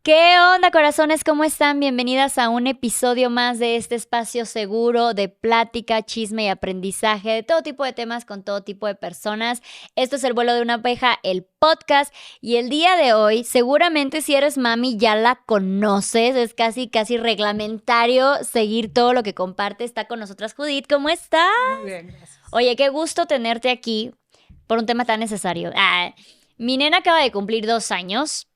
¿Qué onda, corazones? ¿Cómo están? Bienvenidas a un episodio más de este espacio seguro de plática, chisme y aprendizaje de todo tipo de temas con todo tipo de personas. Esto es El Vuelo de una Abeja, el podcast, y el día de hoy, seguramente si eres mami ya la conoces, es casi reglamentario seguir todo lo que comparte. Está con nosotras Judith, ¿cómo estás? Muy bien, gracias. Oye, qué gusto tenerte aquí por un tema tan necesario. Mi nena acaba de cumplir 2 años.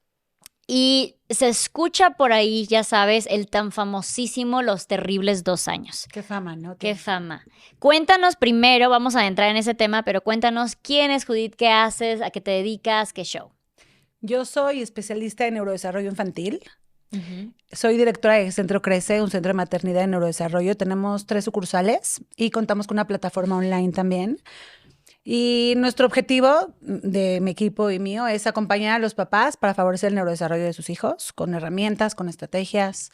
Y se escucha por ahí, ya sabes, el tan famosísimo Los Terribles 2 años. Qué fama, ¿no? Qué fama. Cuéntanos primero, vamos a entrar en ese tema, pero cuéntanos quién es Judith, qué haces, a qué te dedicas, qué show. Yo soy especialista en neurodesarrollo infantil. Soy directora de Centro Crece, un centro de maternidad y neurodesarrollo. Tenemos 3 sucursales y contamos con una plataforma online también. Y nuestro objetivo de mi equipo y mío es acompañar a los papás para favorecer el neurodesarrollo de sus hijos con herramientas, con estrategias,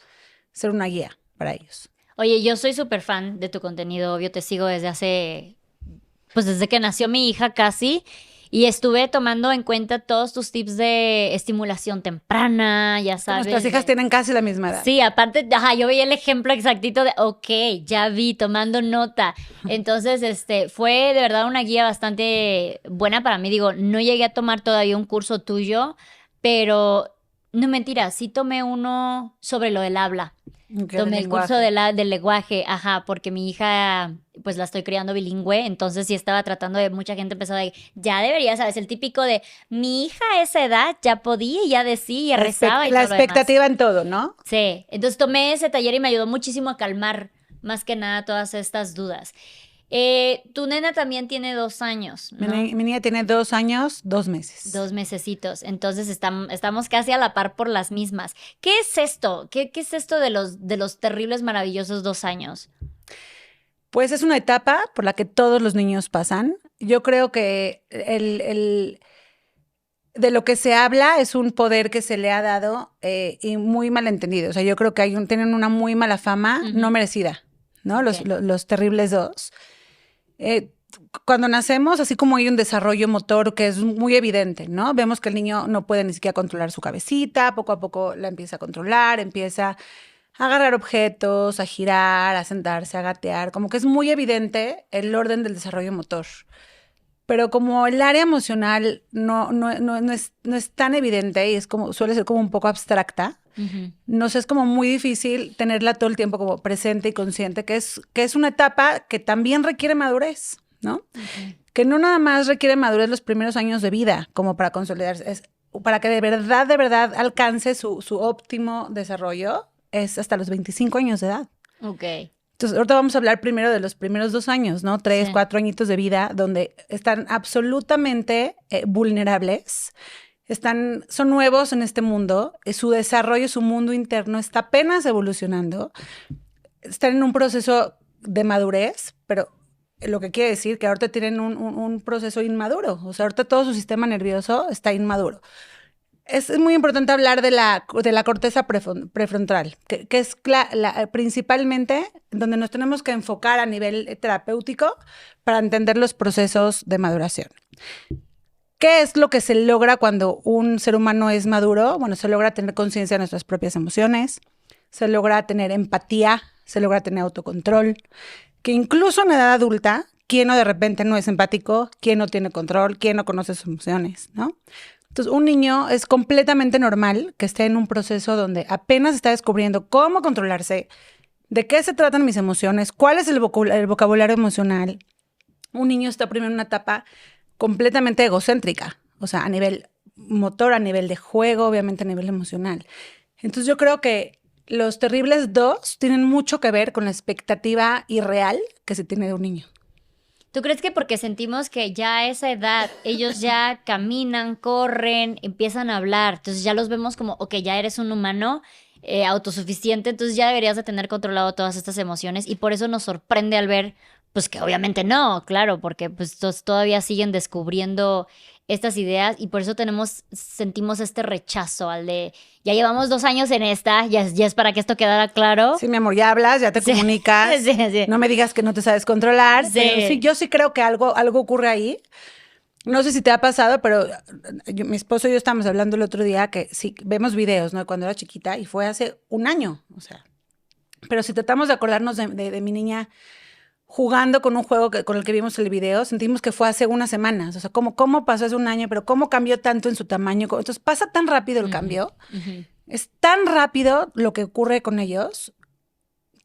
ser una guía para ellos. Oye, yo soy súper fan de tu contenido, obvio, te sigo desde que nació mi hija casi. Y estuve tomando en cuenta todos tus tips de estimulación temprana, ya sabes. Nuestras hijas tienen casi la misma edad. Sí, aparte, yo veía el ejemplo exactito de, ok, ya vi, tomando nota. Entonces, fue de verdad una guía bastante buena para mí. Digo, no llegué a tomar todavía un curso tuyo, pero no mentira, sí tomé uno sobre lo del habla. Tomé el curso del lenguaje, porque mi hija, pues la estoy criando bilingüe, entonces sí estaba tratando de, mucha gente empezó de, ya debería, ¿sabes? El típico de, mi hija a esa edad ya podía, ya decía, rezaba y todo la lo demás. expectativa en todo, ¿no? Sí, entonces tomé ese taller y me ayudó muchísimo a calmar más que nada todas estas dudas. Tu nena también tiene 2 años, ¿no? Mi niña tiene 2 años, 2 meses. 2 mesecitos, entonces estamos casi a la par por las mismas. ¿Qué es esto? ¿Qué es esto de los terribles, maravillosos 2 años? Pues es una etapa por la que todos los niños pasan. Yo creo que de lo que se habla es un poder que se le ha dado y muy malentendido. O sea, yo creo que tienen una muy mala fama, no merecida, ¿no? Okay. Los terribles 2. Cuando nacemos, así como hay un desarrollo motor que es muy evidente, ¿no? Vemos que el niño no puede ni siquiera controlar su cabecita, poco a poco la empieza a controlar, empieza a agarrar objetos, a girar, a sentarse, a gatear, como que es muy evidente el orden del desarrollo motor. Pero como el área emocional no es tan evidente y suele ser como un poco abstracta, nos es como muy difícil tenerla todo el tiempo como presente y consciente, que es una etapa que también requiere madurez, ¿no? Que no nada más requiere madurez los primeros años de vida, como para consolidarse, es para que de verdad alcance su óptimo desarrollo, es hasta los 25 años de edad. Ok. Entonces, ahorita vamos a hablar primero de los primeros 2 años, ¿no? 3, 4 añitos de vida, donde están absolutamente vulnerables. Son nuevos en este mundo, su desarrollo, su mundo interno está apenas evolucionando. Están en un proceso de madurez, pero lo que quiere decir que ahorita tienen un proceso inmaduro. O sea, ahorita todo su sistema nervioso está inmaduro. Es muy importante hablar de la corteza prefrontal, que es principalmente donde nos tenemos que enfocar a nivel terapéutico para entender los procesos de maduración. ¿Qué es lo que se logra cuando un ser humano es maduro? Bueno, se logra tener conciencia de nuestras propias emociones, se logra tener empatía, se logra tener autocontrol, que incluso en edad adulta, ¿quién no de repente no es empático? ¿Quién no tiene control? ¿Quién no conoce sus emociones? ¿No? Entonces, un niño es completamente normal que esté en un proceso donde apenas está descubriendo cómo controlarse, de qué se tratan mis emociones, cuál es el vocabulario emocional. Un niño está primero en una etapa completamente egocéntrica, o sea, a nivel motor, a nivel de juego, obviamente a nivel emocional. Entonces, yo creo que los terribles 2 tienen mucho que ver con la expectativa irreal que se tiene de un niño. ¿Tú crees que porque sentimos que ya a esa edad ellos ya caminan, corren, empiezan a hablar, entonces ya los vemos como, ok, ya eres un humano autosuficiente, entonces ya deberías de tener controlado todas estas emociones y por eso nos sorprende al ver, pues que obviamente no, claro, porque pues todavía siguen descubriendo estas ideas y por eso sentimos este rechazo al de, ya llevamos 2 años en esta, ya es para que esto quedara claro. Sí, mi amor, ya hablas, ya te comunicas, sí. No me digas que no te sabes controlar, pero sí, yo sí creo que algo ocurre ahí. No sé si te ha pasado, pero mi esposo y yo estábamos hablando el otro día que sí, vemos videos, ¿no? Cuando era chiquita y fue hace un año, o sea. Pero si tratamos de acordarnos de mi niña jugando con un juego con el que vimos el video, sentimos que fue hace unas semanas. O sea, cómo pasó hace un año, pero cómo cambió tanto en su tamaño. Entonces pasa tan rápido el cambio. Es tan rápido lo que ocurre con ellos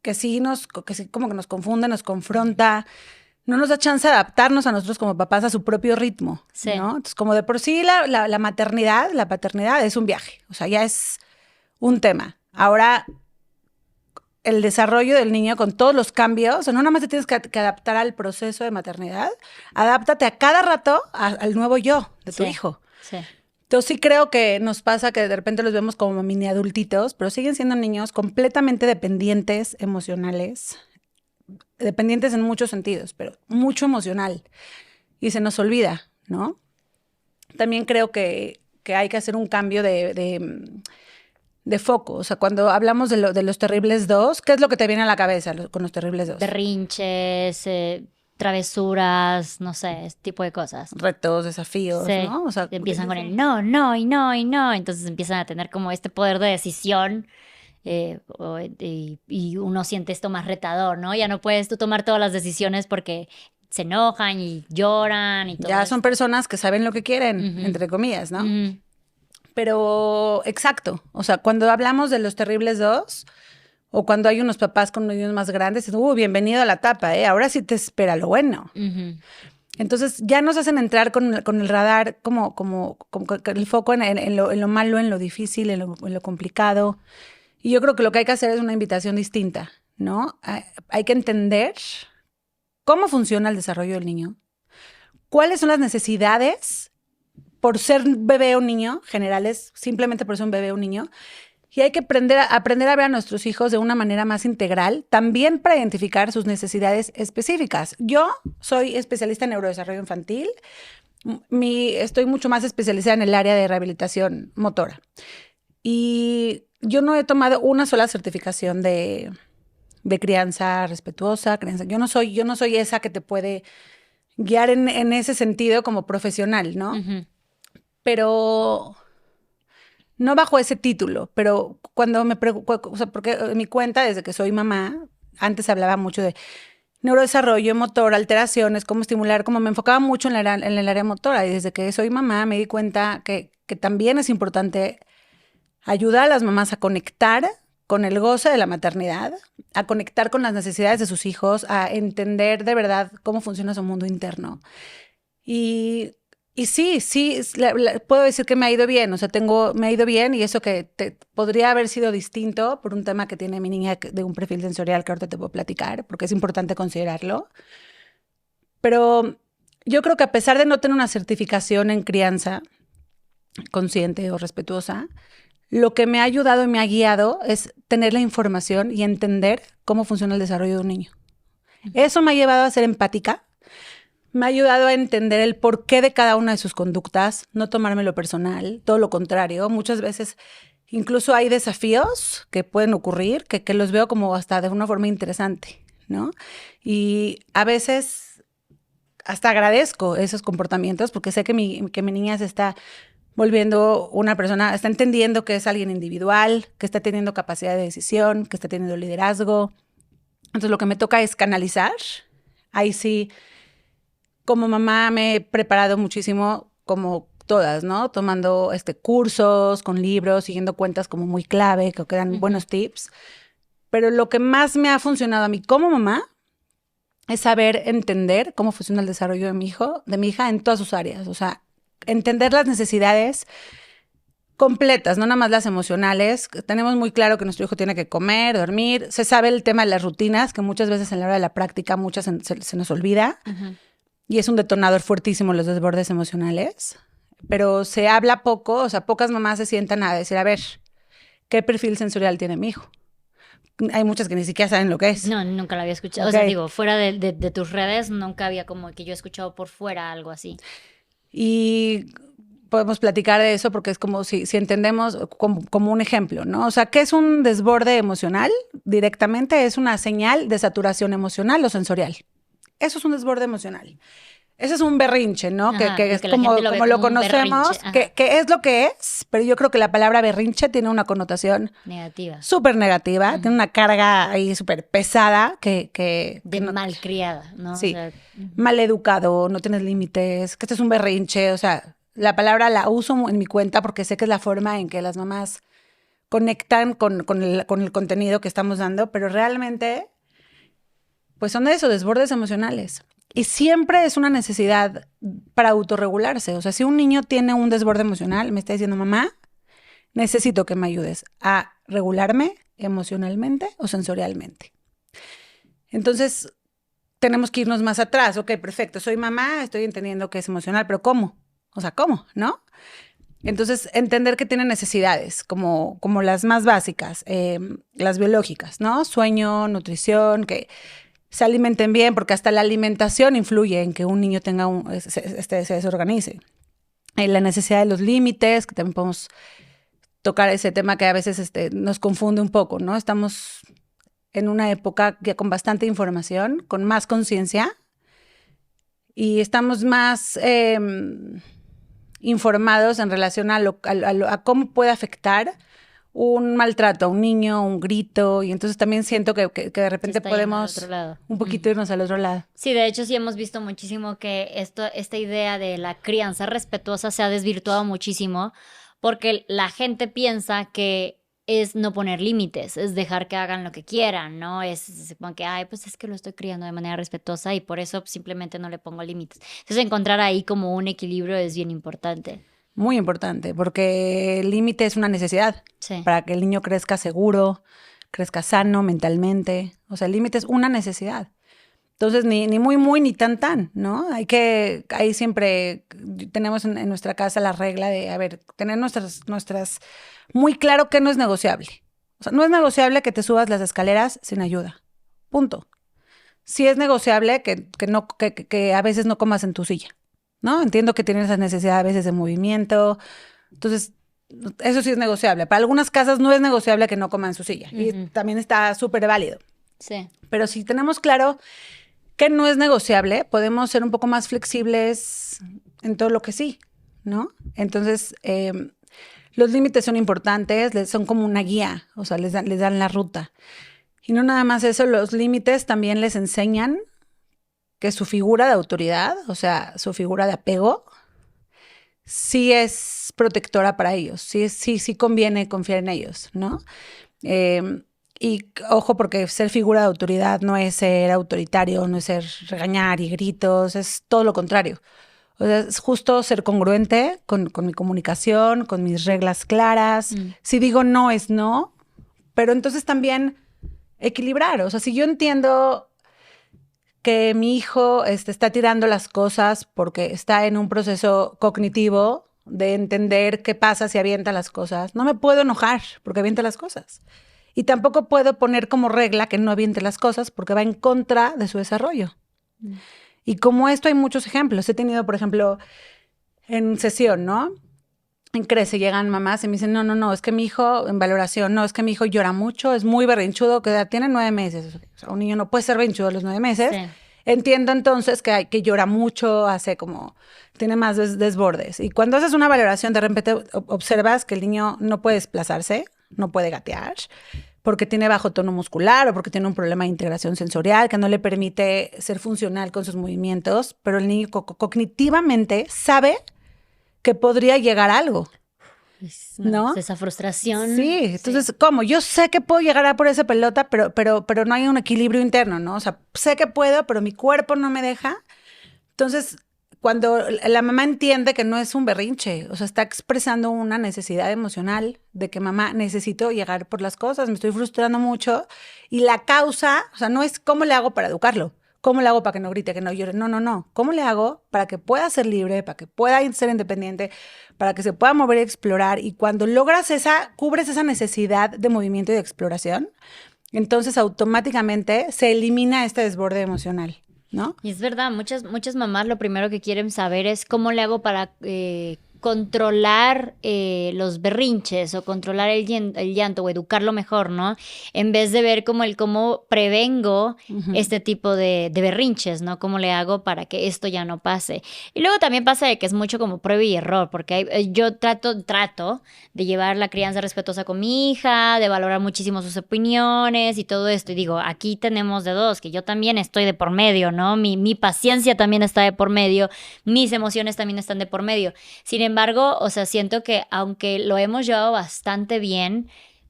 que sí como que nos confunde, nos confronta. No nos da chance de adaptarnos a nosotros como papás a su propio ritmo, Sí. ¿no? Entonces, como de por sí la maternidad, la paternidad es un viaje, o sea, ya es un tema. Ahora, el desarrollo del niño con todos los cambios, o sea, no nada más te tienes que adaptar al proceso de maternidad, adáptate a cada rato al nuevo yo de tu hijo. Sí. Entonces sí creo que nos pasa que de repente los vemos como mini adultitos, pero siguen siendo niños completamente dependientes emocionales, dependientes en muchos sentidos, pero mucho emocional. Y se nos olvida, ¿no? También creo que hay que hacer un cambio de foco. O sea, cuando hablamos de los Terribles 2, ¿qué es lo que te viene a la cabeza con los Terribles 2? Berrinches, travesuras, no sé, ese tipo de cosas. Retos, desafíos, Sí. ¿no? O sea, empiezan con el no, no y no y no. Entonces empiezan a tener como este poder de decisión y uno siente esto más retador, ¿no? Ya no puedes tú tomar todas las decisiones porque se enojan y lloran y todo ya esto. son personas que saben lo que quieren, entre comillas, ¿no? Ujú. Pero, exacto. O sea, cuando hablamos de los Terribles 2, o cuando hay unos papás con niños más grandes, bienvenido a la etapa, ¿eh? Ahora sí te espera lo bueno. Ujú. Entonces ya nos hacen entrar con el radar como el foco en lo malo, en lo difícil, en lo complicado. Y yo creo que lo que hay que hacer es una invitación distinta, ¿no? Hay que entender cómo funciona el desarrollo del niño, cuáles son las necesidades por ser bebé o niño, generales, simplemente por ser un bebé o un niño. Y hay que aprender a ver a nuestros hijos de una manera más integral, también para identificar sus necesidades específicas. Yo soy especialista en neurodesarrollo infantil. Estoy mucho más especializada en el área de rehabilitación motora. Y yo no he tomado una sola certificación de crianza respetuosa, crianza. Yo no soy esa que te puede guiar en ese sentido como profesional, ¿no? Ujú. Pero no bajo ese título, pero cuando me pregunto, o sea, porque en mi cuenta, desde que soy mamá, antes hablaba mucho de neurodesarrollo motor, alteraciones, cómo estimular, como me enfocaba mucho en el área motora. Y desde que soy mamá me di cuenta que también es importante ayudar a las mamás a conectar con el goce de la maternidad, a conectar con las necesidades de sus hijos, a entender de verdad cómo funciona su mundo interno. Y sí, puedo decir que me ha ido bien, o sea, me ha ido bien y eso que podría haber sido distinto por un tema que tiene mi niña de un perfil sensorial que ahorita te puedo platicar, porque es importante considerarlo. Pero yo creo que a pesar de no tener una certificación en crianza consciente o respetuosa, lo que me ha ayudado y me ha guiado es tener la información y entender cómo funciona el desarrollo de un niño. Eso me ha llevado a ser empática. Me ha ayudado a entender el porqué de cada una de sus conductas, no tomármelo personal, todo lo contrario. Muchas veces incluso hay desafíos que pueden ocurrir que los veo como hasta de una forma interesante, ¿no? Y a veces hasta agradezco esos comportamientos porque sé que mi niña se está volviendo una persona, está entendiendo que es alguien individual, que está teniendo capacidad de decisión, que está teniendo liderazgo. Entonces lo que me toca es canalizar. Ahí sí, como mamá me he preparado muchísimo, como todas, ¿no? Tomando cursos con libros, siguiendo cuentas como muy clave, que dan buenos tips. Pero lo que más me ha funcionado a mí como mamá es saber entender cómo funciona el desarrollo de mi hija en todas sus áreas. O sea, entender las necesidades completas, no nada más las emocionales. Tenemos muy claro que nuestro hijo tiene que comer, dormir. Se sabe el tema de las rutinas, que muchas veces en la hora de la práctica se nos olvida. Uh-huh. Y es un detonador fuertísimo los desbordes emocionales. Pero se habla poco, o sea, pocas mamás se sientan a decir, a ver, ¿qué perfil sensorial tiene mi hijo? Hay muchas que ni siquiera saben lo que es. No, nunca lo había escuchado. Okay. O sea, digo, fuera de tus redes, nunca había como que yo he escuchado por fuera algo así. Y podemos platicar de eso porque es como si entendemos como un ejemplo, ¿no? O sea, ¿qué es un desborde emocional? Directamente es una señal de saturación emocional o sensorial. Eso es un desborde emocional. ese es un berrinche, ¿no? Ajá, que es que la como, gente lo ve como lo como un conocemos, berrinche, que es lo que es, pero yo creo que la palabra berrinche tiene una connotación negativa. súper negativa, tiene una carga ahí súper pesada que De no, malcriada, ¿no? sí, O sea, mal educado, no tienes límites, que este es un berrinche, o sea, la palabra la uso en mi cuenta porque sé que es la forma en que las mamás conectan con el contenido que estamos dando, pero realmente, pues son de eso, desbordes emocionales. Y siempre es una necesidad para autorregularse. O sea, si un niño tiene un desborde emocional, me está diciendo, mamá, necesito que me ayudes a regularme emocionalmente o sensorialmente. Entonces, tenemos que irnos más atrás. Ok, perfecto, soy mamá, estoy entendiendo que es emocional, pero ¿cómo? O sea, ¿cómo? ¿No? Entonces, entender que tiene necesidades, como las más básicas, las biológicas, ¿no? Sueño, nutrición, que se alimenten bien, porque hasta la alimentación influye en que un niño tenga se desorganice. La necesidad de los límites, que también podemos tocar ese tema que a veces nos confunde un poco, ¿no? Estamos en una época ya con bastante información, con más conciencia, y estamos más informados en relación a cómo puede afectar un maltrato a un niño, un grito, y entonces también siento que de repente podemos un poquito irnos al otro lado. Sí, de hecho sí hemos visto muchísimo que esta idea de la crianza respetuosa se ha desvirtuado muchísimo porque la gente piensa que es no poner límites, es dejar que hagan lo que quieran, ¿no? Es como que, ay, pues es que lo estoy criando de manera respetuosa y por eso simplemente no le pongo límites. Entonces encontrar ahí como un equilibrio es bien importante. Muy importante, porque el límite es una necesidad para que el niño crezca seguro, crezca sano mentalmente. O sea, el límite es una necesidad. Entonces, ni muy, muy, ni tan, ¿no? Ahí siempre tenemos en nuestra casa la regla de, a ver, tener nuestras, muy claro que no es negociable. O sea, no es negociable que te subas las escaleras sin ayuda. Punto. Sí es negociable que a veces no comas en tu silla, ¿no? Entiendo que tienes esa necesidad a veces de movimiento. Entonces, eso sí es negociable. Para algunas casas no es negociable que no coman en su silla. Y también está súper válido. Sí. Pero si tenemos claro que no es negociable, podemos ser un poco más flexibles en todo lo que sí, ¿no? Entonces, los límites son importantes, son como una guía, o sea, les dan la ruta. Y no nada más eso, los límites también les enseñan que su figura de autoridad, o sea, su figura de apego, sí es protectora para ellos, sí conviene confiar en ellos, ¿no? Y ojo, porque ser figura de autoridad no es ser autoritario, no es ser regañar y gritos, es todo lo contrario. O sea, es justo ser congruente con mi comunicación, con mis reglas claras. Si digo no, es no, pero entonces también equilibrar. O sea, si yo entiendo que mi hijo está tirando las cosas porque está en un proceso cognitivo de entender qué pasa si avienta las cosas, no me puedo enojar porque avienta las cosas. Y tampoco puedo poner como regla que no aviente las cosas porque va en contra de su desarrollo. Y como esto hay muchos ejemplos. He tenido, por ejemplo, en sesión, ¿no? En Crece llegan mamás y me dicen, no, es que mi hijo, en valoración, no, es que mi hijo llora mucho, es muy berrinchudo, que tiene 9 meses. O sea, un niño no puede ser berrinchudo a los 9 meses. Sí. Entiendo entonces que llora mucho, tiene más desbordes. Y cuando haces una valoración, de repente observas que el niño no puede desplazarse, no puede gatear, porque tiene bajo tono muscular o porque tiene un problema de integración sensorial que no le permite ser funcional con sus movimientos, pero el niño cognitivamente sabe que podría llegar a algo, ¿no? Esa frustración. Sí, entonces, sí. ¿Cómo? Yo sé que puedo llegar a por esa pelota, pero no hay un equilibrio interno, ¿no? O sea, sé que puedo, pero mi cuerpo no me deja. Entonces, cuando la mamá entiende que no es un berrinche, o sea, está expresando una necesidad emocional de que mamá, necesito llegar por las cosas, me estoy frustrando mucho, y la causa, o sea, no es cómo le hago para educarlo, cómo le hago para que no grite, que no llore, no, cómo le hago para que pueda ser libre, para que pueda ser independiente, para que se pueda mover y explorar, y cuando cubres esa necesidad de movimiento y de exploración, entonces automáticamente se elimina este desborde emocional, ¿no? Y es verdad, muchas mamás lo primero que quieren saber es cómo le hago para controlar los berrinches o controlar el llanto o educarlo mejor, ¿no? En vez de ver como cómo prevengo este tipo de berrinches, ¿no? Cómo le hago para que esto ya no pase. Y luego también pasa de que es mucho como prueba y error, porque yo trato de llevar la crianza respetuosa con mi hija, de valorar muchísimo sus opiniones y todo esto. Y digo, aquí tenemos de dos, que yo también estoy de por medio, ¿no? Mi paciencia también está de por medio, mis emociones también están de por medio. Sin embargo, o sea, siento que aunque lo hemos llevado bastante bien,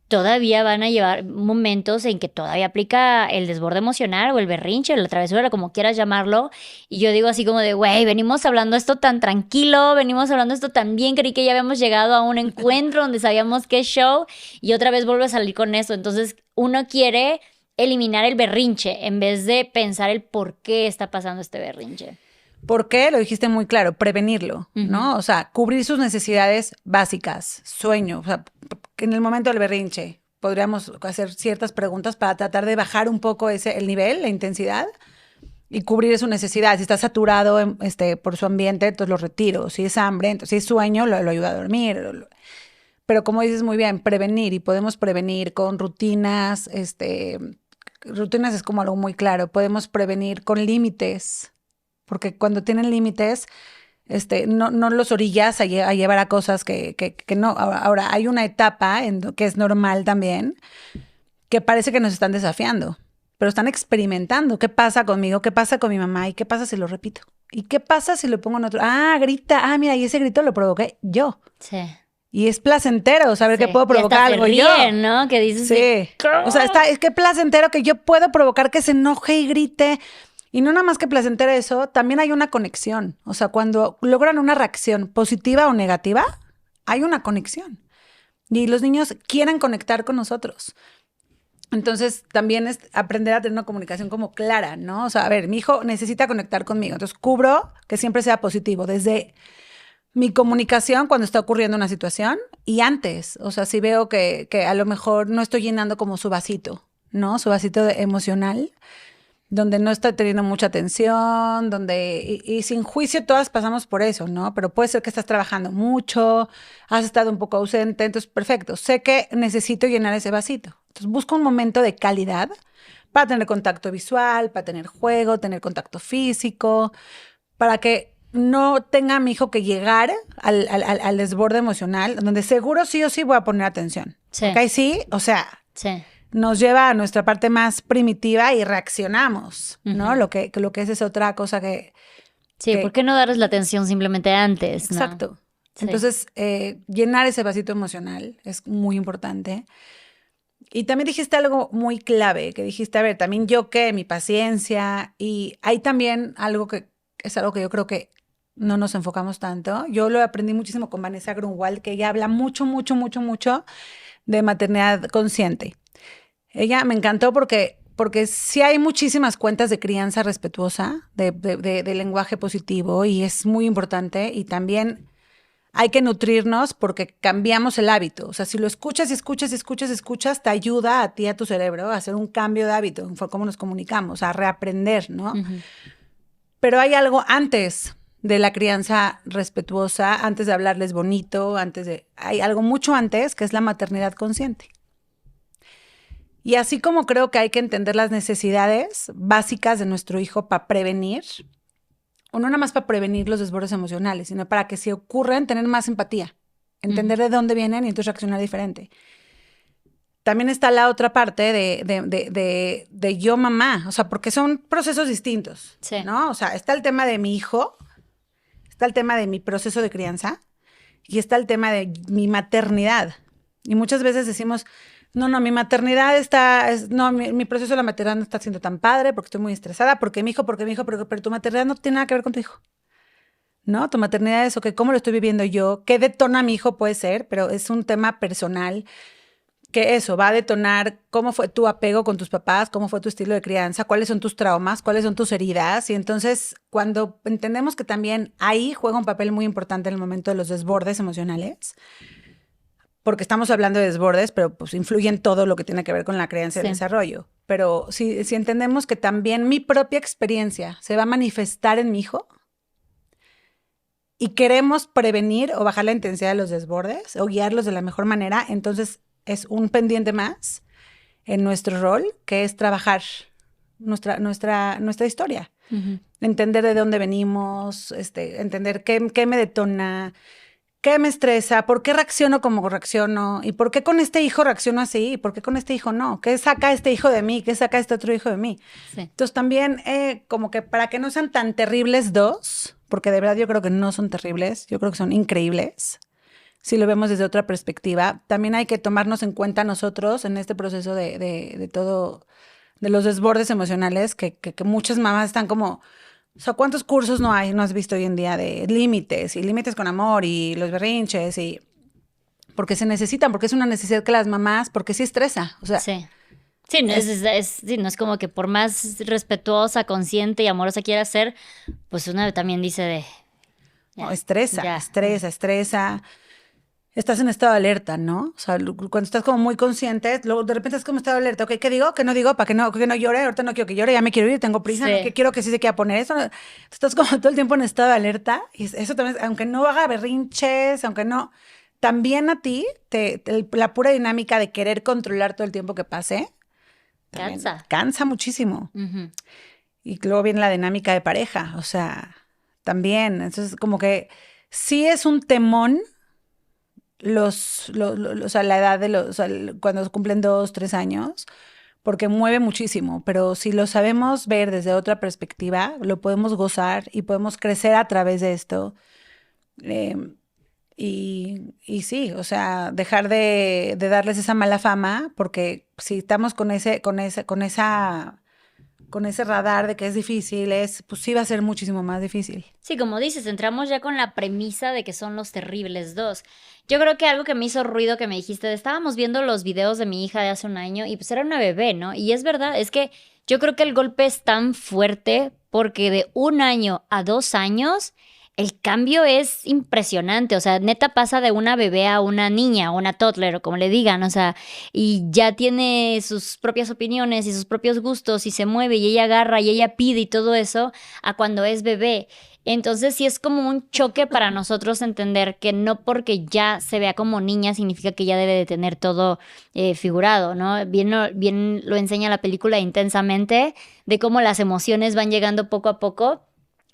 todavía van a llevar momentos en que todavía aplica el desborde emocional o el berrinche, la travesura, como quieras llamarlo. Y yo digo así como de, güey, venimos hablando esto tan tranquilo, venimos hablando esto tan bien, creí que ya habíamos llegado a un encuentro donde sabíamos qué show y otra vez vuelvo a salir con eso. Entonces uno quiere eliminar el berrinche en vez de pensar el por qué está pasando este berrinche. ¿Por qué? Lo dijiste muy claro, prevenirlo, ¿no? O sea, cubrir sus necesidades básicas, sueño. O sea, en el momento del berrinche podríamos hacer ciertas preguntas para tratar de bajar un poco el nivel, la intensidad y cubrir su necesidad. Si está saturado por su ambiente, entonces lo retiro. Si es hambre, entonces si es sueño, lo ayuda a dormir. Pero como dices muy bien, prevenir, y podemos prevenir con rutinas, rutinas es como algo muy claro. Podemos prevenir con límites. Porque cuando tienen límites, no los orillas a llevar a cosas que no. Ahora, hay una etapa que es normal también, que parece que nos están desafiando, pero están experimentando. ¿Qué pasa conmigo? ¿Qué pasa con mi mamá? ¿Y qué pasa si lo repito? ¿Y qué pasa si lo pongo en otro? Ah, grita. Ah, mira, y ese grito lo provoqué yo. Sí. Y es placentero saber que puedo provocar algo yo. ¿No? Que dices sí. O sea, es que placentero que yo puedo provocar que se enoje y grite. Y no nada más que placentero eso, también hay una conexión. O sea, cuando logran una reacción positiva o negativa, hay una conexión. Y los niños quieren conectar con nosotros. Entonces, también es aprender a tener una comunicación como clara, ¿no? O sea, a ver, mi hijo necesita conectar conmigo. Entonces, cubro que siempre sea positivo. Desde mi comunicación cuando está ocurriendo una situación y antes. O sea, si veo que a lo mejor no estoy llenando como su vasito, ¿no? Su vasito emocional, donde no está teniendo mucha atención, y sin juicio todas pasamos por eso, ¿no? Pero puede ser que estás trabajando mucho, has estado un poco ausente, entonces perfecto, sé que necesito llenar ese vasito. Entonces busco un momento de calidad para tener contacto visual, para tener juego, tener contacto físico, para que no tenga mi hijo que llegar al desborde emocional, donde seguro sí o sí voy a poner atención. Sí. ¿Ok? Sí, o sea... Sí. Nos lleva a nuestra parte más primitiva y reaccionamos, ¿no? Lo que es otra cosa que... Sí, ¿por qué no darles la atención simplemente antes? Exacto. ¿No? Sí. Entonces, llenar ese vasito emocional es muy importante. Y también dijiste algo muy clave, que dijiste, a ver, también mi paciencia, y hay también algo que es algo que yo creo que no nos enfocamos tanto. Yo lo aprendí muchísimo con Vanessa Grunwald, que ella habla mucho de maternidad consciente. Ella me encantó porque sí hay muchísimas cuentas de crianza respetuosa, de lenguaje positivo, y es muy importante. Y también hay que nutrirnos porque cambiamos el hábito. O sea, si lo escuchas, te ayuda a ti, a tu cerebro, a hacer un cambio de hábito, en cómo nos comunicamos, a reaprender, ¿no? Uh-huh. Pero hay algo antes de la crianza respetuosa, antes de hablarles bonito, hay algo mucho antes, que es la maternidad consciente. Y así como creo que hay que entender las necesidades básicas de nuestro hijo para prevenir, o no nada más para prevenir los desbordes emocionales, sino para que si ocurren, tener más empatía, entender de dónde vienen y entonces reaccionar diferente. También está la otra parte de yo mamá, o sea, porque son procesos distintos, sí, ¿no? O sea, está el tema de mi hijo, está el tema de mi proceso de crianza y está el tema de mi maternidad. Y muchas veces decimos... No, mi maternidad mi proceso de la maternidad no está siendo tan padre porque estoy muy estresada, porque mi hijo, pero tu maternidad no tiene nada que ver con tu hijo, ¿no? Tu maternidad es, ¿cómo lo estoy viviendo yo? ¿Qué detona mi hijo? Puede ser, pero es un tema personal que eso va a detonar cómo fue tu apego con tus papás, cómo fue tu estilo de crianza, cuáles son tus traumas, cuáles son tus heridas. Y entonces, cuando entendemos que también ahí juega un papel muy importante en el momento de los desbordes emocionales, porque estamos hablando de desbordes, pero pues influye en todo lo que tiene que ver con la crianza y el desarrollo. Pero si entendemos que también mi propia experiencia se va a manifestar en mi hijo, y queremos prevenir o bajar la intensidad de los desbordes o guiarlos de la mejor manera, entonces es un pendiente más en nuestro rol, que es trabajar nuestra historia. Entender de dónde venimos, entender qué me detona, qué me estresa, por qué reacciono como reacciono, y por qué con este hijo reacciono así, y por qué con este hijo no, qué saca este hijo de mí, qué saca este otro hijo de mí. Sí. Entonces también como que para que no sean tan terribles dos, porque de verdad yo creo que no son terribles, yo creo que son increíbles, si lo vemos desde otra perspectiva, también hay que tomarnos en cuenta nosotros en este proceso de todo, de los desbordes emocionales, que muchas mamás están como... O sea, ¿cuántos cursos no has visto hoy en día de límites y límites con amor y los berrinches? Y porque se necesitan, porque es una necesidad que las mamás, porque sí estresa. O sea, sí, no es como que por más respetuosa, consciente y amorosa quiera ser, pues una también dice de... No, estresa. Estás en estado de alerta, ¿no? O sea, cuando estás como muy consciente, luego de repente estás como en estado de alerta. Ok, ¿qué digo? ¿Qué no digo? ¿Para que no llore? Ahorita no quiero que llore, ya me quiero ir, tengo prisa, sí. No, que quiero que sí se quiera poner eso. Estás como todo el tiempo en estado de alerta. Y eso también, aunque no haga berrinches, aunque no... También a ti, la pura dinámica de querer controlar todo el tiempo que pase... Cansa muchísimo. Y luego viene la dinámica de pareja, o sea, también. Entonces, como que sí es un temón... o sea, la edad de o sea, cuando cumplen 2, 3 años, porque mueve muchísimo, pero si lo sabemos ver desde otra perspectiva, lo podemos gozar y podemos crecer a través de esto. Y sí, o sea, dejar de darles esa mala fama, porque si estamos con ese radar de que es difícil, pues sí va a ser muchísimo más difícil. Sí, como dices, entramos ya con la premisa de que son los terribles dos. Yo creo que algo que me hizo ruido que me dijiste, estábamos viendo los videos de mi hija de hace un año y pues era una bebé, ¿no? Y es verdad, es que yo creo que el golpe es tan fuerte porque de 1 año a 2 años... El cambio es impresionante, o sea, neta pasa de una bebé a una niña o una toddler o como le digan, o sea, y ya tiene sus propias opiniones y sus propios gustos y se mueve y ella agarra y ella pide y todo eso a cuando es bebé. Entonces sí es como un choque para nosotros entender que no porque ya se vea como niña significa que ya debe de tener todo figurado, ¿no? Bien lo enseña la película intensamente de cómo las emociones van llegando poco a poco.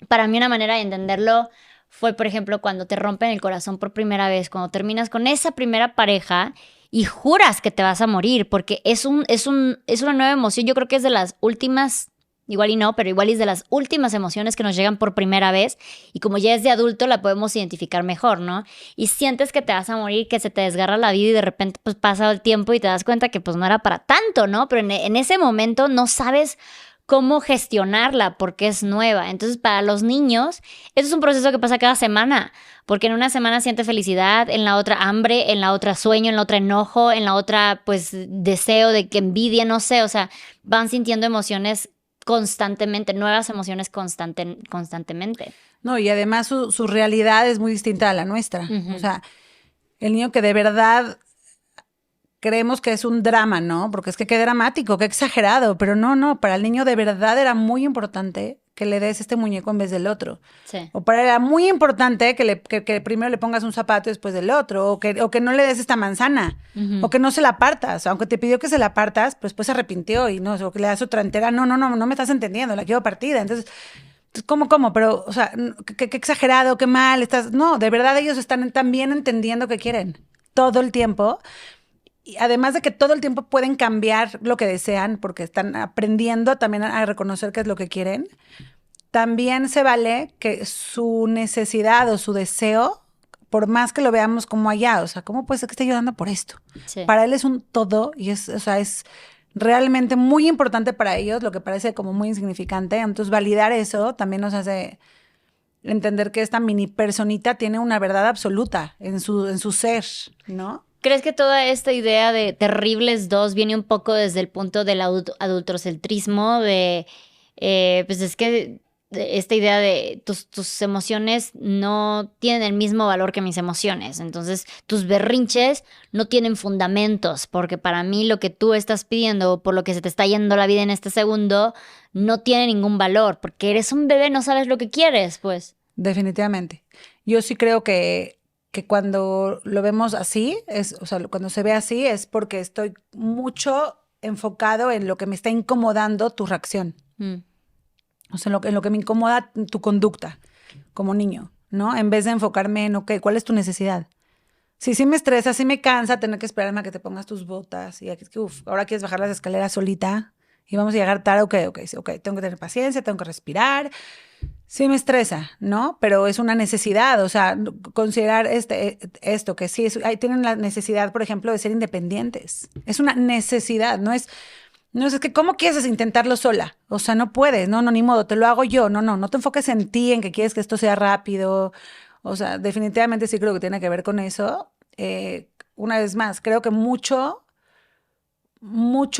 Para mí una manera de entenderlo fue, por ejemplo, cuando te rompen el corazón por primera vez, cuando terminas con esa primera pareja y juras que te vas a morir, porque es una nueva emoción. Yo creo que es de las últimas, igual y no, pero igual es de las últimas emociones que nos llegan por primera vez y como ya es de adulto la podemos identificar mejor, ¿no? Y sientes que te vas a morir, que se te desgarra la vida y de repente pues pasa el tiempo y te das cuenta que pues no era para tanto, ¿no? Pero en ese momento no sabes cómo gestionarla porque es nueva. Entonces, para los niños, eso es un proceso que pasa cada semana, porque en una semana siente felicidad, en la otra hambre, en la otra sueño, en la otra enojo, en la otra, pues, deseo de que envidia, no sé, o sea, van sintiendo emociones constantemente, nuevas emociones constantemente. No, y además su realidad es muy distinta a la nuestra. O sea, el niño que de verdad... Creemos que es un drama, ¿no? Porque es que qué dramático, qué exagerado, pero no, para el niño de verdad era muy importante que le des este muñeco en vez del otro. Sí. O para él era muy importante que primero le pongas un zapato después del otro, o que no le des esta manzana, o que no se la partas, aunque te pidió que se la partas, pues después se arrepintió y no, o que le das otra entera, no me estás entendiendo, la quiero partida, entonces... ¿Cómo? Pero, o sea, qué exagerado, qué mal, estás... No, de verdad ellos están también entendiendo qué quieren todo el tiempo. Y además de que todo el tiempo pueden cambiar lo que desean porque están aprendiendo también a reconocer qué es lo que quieren, también se vale que su necesidad o su deseo, por más que lo veamos como allá, o sea, ¿cómo puede ser que esté llorando por esto? Sí. Para él es un todo y es realmente muy importante para ellos, lo que parece como muy insignificante. Entonces, validar eso también nos hace entender que esta mini personita tiene una verdad absoluta en su ser, ¿no? ¿Crees que toda esta idea de terribles dos viene un poco desde el punto del adultocentrismo? Pues es que esta idea de tus emociones no tienen el mismo valor que mis emociones. Entonces, tus berrinches no tienen fundamentos, porque para mí lo que tú estás pidiendo, por lo que se te está yendo la vida en este segundo, no tiene ningún valor, porque eres un bebé, no sabes lo que quieres, pues. Definitivamente. Yo sí creo que cuando lo vemos así, o sea, cuando se ve así es porque estoy mucho enfocado en lo que me está incomodando tu reacción. O sea, en lo que me incomoda tu conducta como niño, ¿no? En vez de enfocarme en, ok, ¿cuál es tu necesidad? Sí me estresa, sí me cansa tener que esperarme a que te pongas tus botas y ahora quieres bajar las escaleras solita y vamos a llegar tarde, ok, tengo que tener paciencia, tengo que respirar. Sí me estresa, ¿no? Pero es una necesidad, o sea, considerar esto, que sí, ahí tienen la necesidad, por ejemplo, de ser independientes. Es una necesidad, no es que, ¿cómo quieres intentarlo sola? O sea, no puedes, no, ni modo, te lo hago yo. No te enfoques en ti, en que quieres que esto sea rápido. O sea, definitivamente sí creo que tiene que ver con eso. Una vez más, creo que mucho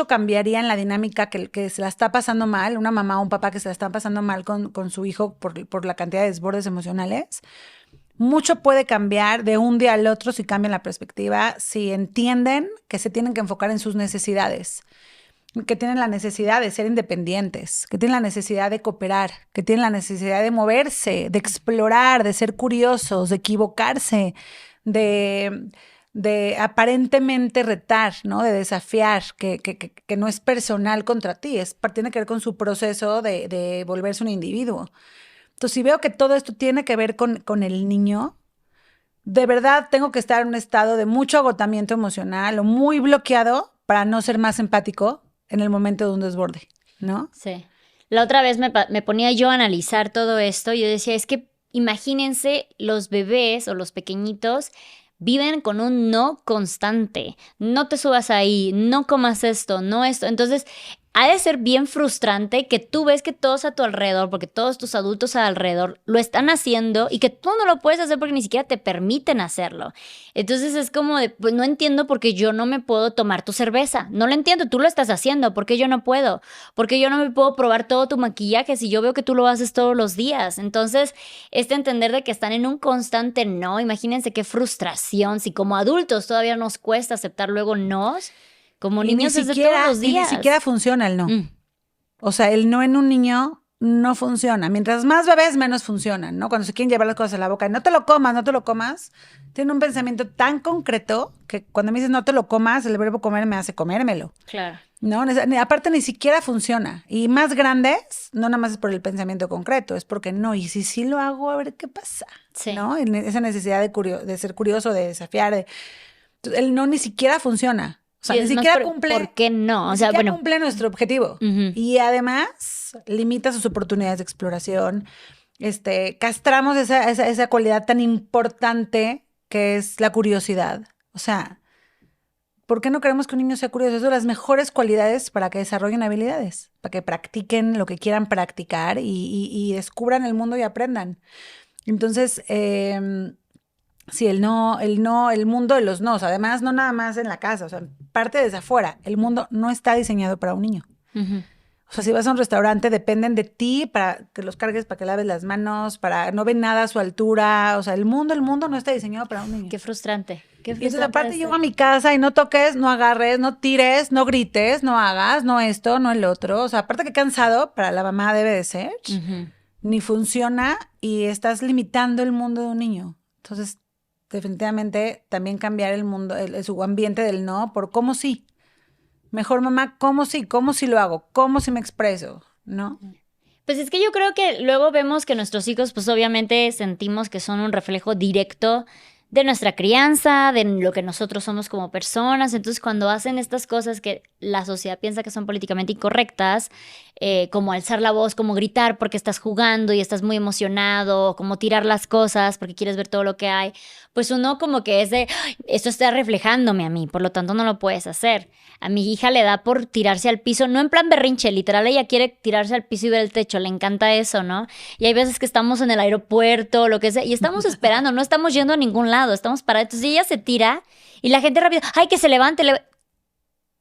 cambiaría en la dinámica que se la está pasando mal, una mamá o un papá que se la están pasando mal con su hijo por la cantidad de desbordes emocionales. Mucho puede cambiar de un día al otro si cambian la perspectiva, si entienden que se tienen que enfocar en sus necesidades, que tienen la necesidad de ser independientes, que tienen la necesidad de cooperar, que tienen la necesidad de moverse, de explorar, de ser curiosos, de equivocarse, de aparentemente retar, ¿no? De desafiar, que no es personal contra ti, tiene que ver con su proceso de volverse un individuo. Entonces, si veo que todo esto tiene que ver con el niño, de verdad tengo que estar en un estado de mucho agotamiento emocional o muy bloqueado para no ser más empático en el momento de un desborde, ¿no? Sí. La otra vez me ponía yo a analizar todo esto y yo decía, es que imagínense los bebés o los pequeñitos viven con un no constante. No te subas ahí, no comas esto, no esto. Entonces, ha de ser bien frustrante que tú ves que todos a tu alrededor, porque todos tus adultos alrededor lo están haciendo y que tú no lo puedes hacer porque ni siquiera te permiten hacerlo. Entonces es como de, pues no entiendo por qué yo no me puedo tomar tu cerveza. No lo entiendo, tú lo estás haciendo, ¿por qué yo no puedo? ¿Por qué yo no me puedo probar todo tu maquillaje si yo veo que tú lo haces todos los días? Entonces, entender de que están en un constante no, imagínense qué frustración, si como adultos todavía nos cuesta aceptar luego nos. Como niños es de todos los días. Y ni siquiera funciona el no. O sea, el no en un niño no funciona. Mientras más bebés, menos funcionan, ¿no? Cuando se quieren llevar las cosas a la boca y no te lo comas, tienen un pensamiento tan concreto que cuando me dices no te lo comas, el verbo comer me hace comérmelo. Claro. ¿No? Aparte ni siquiera funciona. Y más grandes, no nada más es por el pensamiento concreto, es porque no. Y si sí lo hago, a ver qué pasa. Sí. ¿No? Esa necesidad de ser curioso, de desafiar. El no ni siquiera funciona. O sea, ni siquiera cumple. ¿Por qué no? O sea, cumple nuestro objetivo. Y además limita sus oportunidades de exploración. Castramos esa cualidad tan importante que es la curiosidad. O sea, ¿por qué no queremos que un niño sea curioso? Es de las mejores cualidades para que desarrollen habilidades, para que practiquen lo que quieran practicar y descubran el mundo y aprendan. Entonces, sí, el mundo de los nos, además no nada más en la casa, o sea, parte desde afuera, el mundo no está diseñado para un niño. O sea, si vas a un restaurante, dependen de ti para que los cargues, para que laves las manos, no ven nada a su altura, o sea, el mundo no está diseñado para un niño. Qué frustrante. Y entonces aparte llego a mi casa y no toques, no agarres, no tires, no grites, no hagas, no esto, no el otro, o sea, aparte que cansado, para la mamá debe de ser, ni funciona y estás limitando el mundo de un niño. Entonces, definitivamente también cambiar el mundo, su ambiente del no por cómo sí. Mejor mamá, cómo sí lo hago, cómo sí me expreso, ¿no? Pues es que yo creo que luego vemos que nuestros hijos, pues obviamente sentimos que son un reflejo directo de nuestra crianza, de lo que nosotros somos como personas. Entonces, cuando hacen estas cosas que la sociedad piensa que son políticamente incorrectas, como alzar la voz, como gritar porque estás jugando y estás muy emocionado, como tirar las cosas porque quieres ver todo lo que hay, pues uno como que es de, esto está reflejándome a mí, por lo tanto no lo puedes hacer. A mi hija le da por tirarse al piso, no en plan berrinche, literal ella quiere tirarse al piso y ver el techo, le encanta eso, ¿no? Y hay veces que estamos en el aeropuerto, lo que sea, y estamos esperando, no estamos yendo a ningún lado, estamos parados. Entonces ella se tira y la gente rápido, ¡ay, que se levante!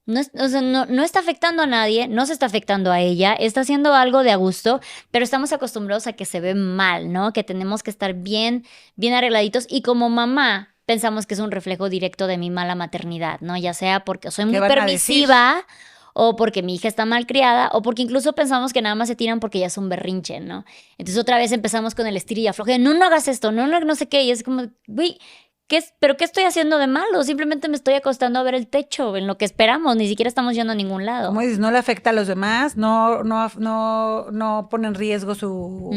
No, o sea, no está afectando a nadie, no se está afectando a ella, está haciendo algo de a gusto, pero estamos acostumbrados a que se ve mal, ¿no? Que tenemos que estar bien arregladitos y como mamá pensamos que es un reflejo directo de mi mala maternidad, ¿no? Ya sea porque soy muy permisiva o porque mi hija está mal criada, o porque incluso pensamos que nada más se tiran porque ya es un berrinche, ¿no? Entonces otra vez empezamos con el estilo y afloje, no hagas esto, no sé qué, y es como, güey, ¿pero qué estoy haciendo de malo? Simplemente me estoy acostando a ver el techo, en lo que esperamos, ni siquiera estamos yendo a ningún lado. Como dices, no le afecta a los demás, no pone en riesgo su...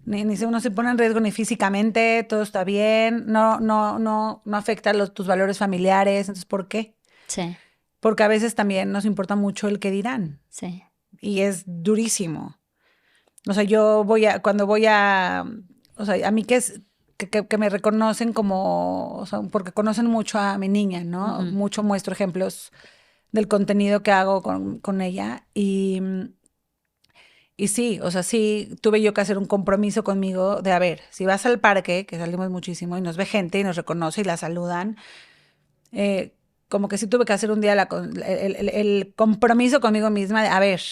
Ni uno se pone en riesgo ni físicamente, todo está bien, no afecta tus valores familiares, entonces ¿por qué? Sí. Porque a veces también nos importa mucho el qué dirán. Sí. Y es durísimo. O sea, o sea, a mí que me reconocen como, o sea, porque conocen mucho a mi niña, ¿no? Mucho muestro ejemplos del contenido que hago con ella y sí, o sea, sí tuve yo que hacer un compromiso conmigo de, a ver, si vas al parque, que salimos muchísimo y nos ve gente y nos reconoce y la saludan, como que sí tuve que hacer un día el compromiso conmigo misma de, a ver,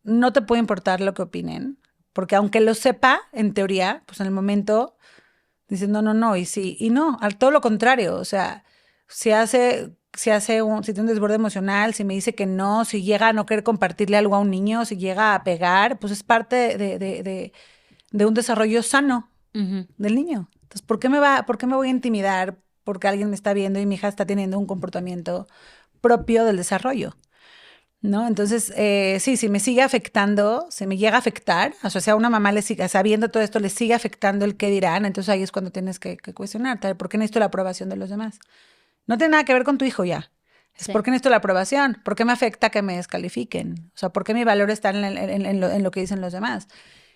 no te puede importar lo que opinen, porque aunque lo sepa, en teoría, pues en el momento, dicen no, y sí, y no, al todo lo contrario, o sea, si tiene un desborde emocional, si me dice que no, si llega a no querer compartirle algo a un niño, si llega a pegar, pues es parte de un desarrollo sano del niño. Entonces, ¿por qué me voy a intimidar porque alguien me está viendo y mi hija está teniendo un comportamiento propio del desarrollo? ¿No? Entonces, sí, si me sigue afectando, se me llega a afectar, o sea, si a una mamá sabiendo todo esto, le sigue afectando el qué dirán, entonces ahí es cuando tienes que cuestionarte, ¿por qué necesito la aprobación de los demás? No tiene nada que ver con tu hijo ya. Es ¿por qué necesito la aprobación? ¿Por qué me afecta que me descalifiquen? O sea, ¿por qué mi valor está en lo que dicen los demás?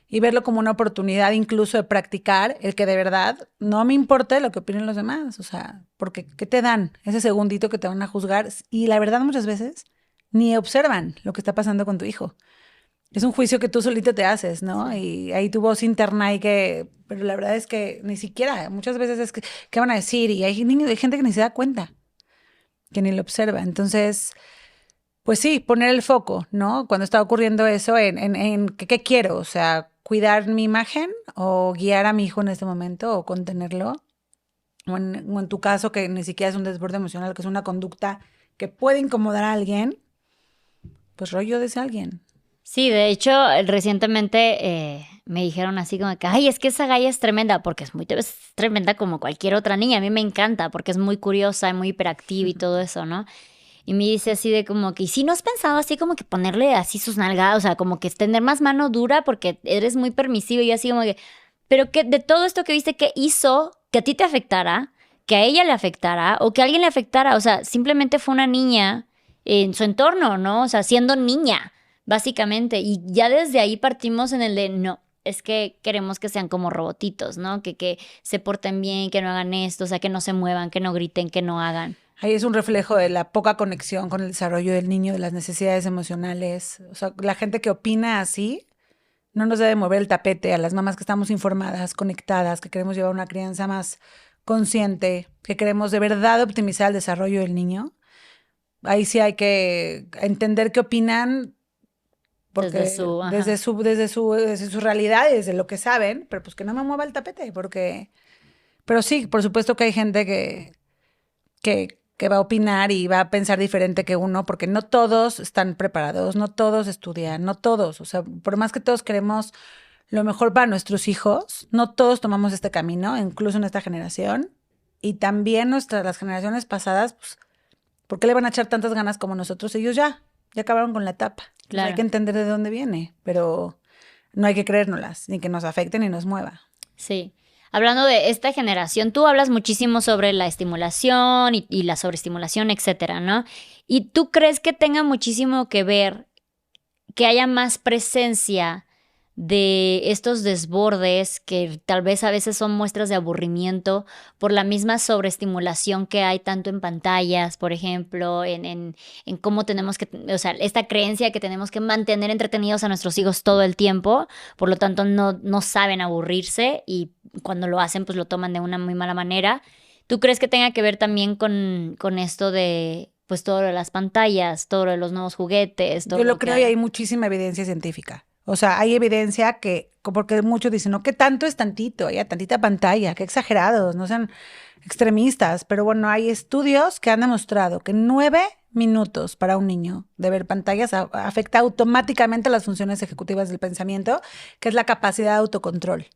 Y verlo como una oportunidad incluso de practicar el que de verdad no me importe lo que opinen los demás. O sea, porque ¿qué te dan? Ese segundito que te van a juzgar. Y la verdad muchas veces ni observan lo que está pasando con tu hijo. Es un juicio que tú solito te haces, ¿no? Sí. Y ahí tu voz interna pero la verdad es que ni siquiera, muchas veces es que, ¿qué van a decir? Y hay gente que ni se da cuenta, que ni lo observa. Entonces, pues sí, poner el foco, ¿no? Cuando está ocurriendo eso, en ¿qué quiero? O sea, cuidar mi imagen o guiar a mi hijo en este momento o contenerlo. O en tu caso, que ni siquiera es un desborde emocional, que es una conducta que puede incomodar a alguien, pues rollo de ese alguien. Sí, de hecho, recientemente me dijeron así como que, ay, es que esa Gaia es tremenda, porque es tremenda como cualquier otra niña. A mí me encanta porque es muy curiosa, muy hiperactiva y todo eso, ¿no? Y me dice así de como que, ¿y si no has pensado así como que ponerle así sus nalgadas? O sea, como que tener más mano dura porque eres muy permisivo y yo así como que, pero que de todo esto que viste, ¿qué hizo que a ti te afectara, que a ella le afectara o que a alguien le afectara? O sea, simplemente fue una niña en su entorno, ¿no? O sea, siendo niña, básicamente. Y ya desde ahí partimos en el de, no, es que queremos que sean como robotitos, ¿no? Que se porten bien, que no hagan esto, o sea, que no se muevan, que no griten, que no hagan. Ahí es un reflejo de la poca conexión con el desarrollo del niño, de las necesidades emocionales. O sea, la gente que opina así no nos debe mover el tapete a las mamás que estamos informadas, conectadas, que queremos llevar una crianza más consciente, que queremos de verdad optimizar el desarrollo del niño. Ahí sí hay que entender qué opinan porque desde su realidad y desde lo que saben, pero pues que no me mueva el tapete, pero sí, por supuesto que hay gente que va a opinar y va a pensar diferente que uno, porque no todos están preparados, no todos estudian, no todos, o sea, por más que todos queremos lo mejor para nuestros hijos, no todos tomamos este camino, incluso en esta generación, y también las generaciones pasadas, pues, ¿por qué le van a echar tantas ganas como nosotros? Ellos ya acabaron con la etapa. Claro. Hay que entender de dónde viene, pero no hay que creérnoslas, ni que nos afecte ni nos mueva. Sí. Hablando de esta generación, tú hablas muchísimo sobre la estimulación y la sobreestimulación, etcétera, ¿no? ¿Y tú crees que tenga muchísimo que ver que haya más presencia de estos desbordes que tal vez a veces son muestras de aburrimiento por la misma sobreestimulación que hay tanto en pantallas, por ejemplo, en cómo tenemos que, o sea, esta creencia que tenemos que mantener entretenidos a nuestros hijos todo el tiempo, por lo tanto no saben aburrirse y cuando lo hacen pues lo toman de una muy mala manera? ¿Tú crees que tenga que ver también con esto de pues todo lo de las pantallas, todo lo de los nuevos juguetes? Yo lo creo y hay muchísima evidencia científica. O sea, hay evidencia porque muchos dicen, no, ¿qué tanto es tantito? Hay tantita pantalla, qué exagerados, no sean extremistas. Pero bueno, hay estudios que han demostrado que 9 minutos para un niño de ver pantallas afecta automáticamente las funciones ejecutivas del pensamiento, que es la capacidad de autocontrol.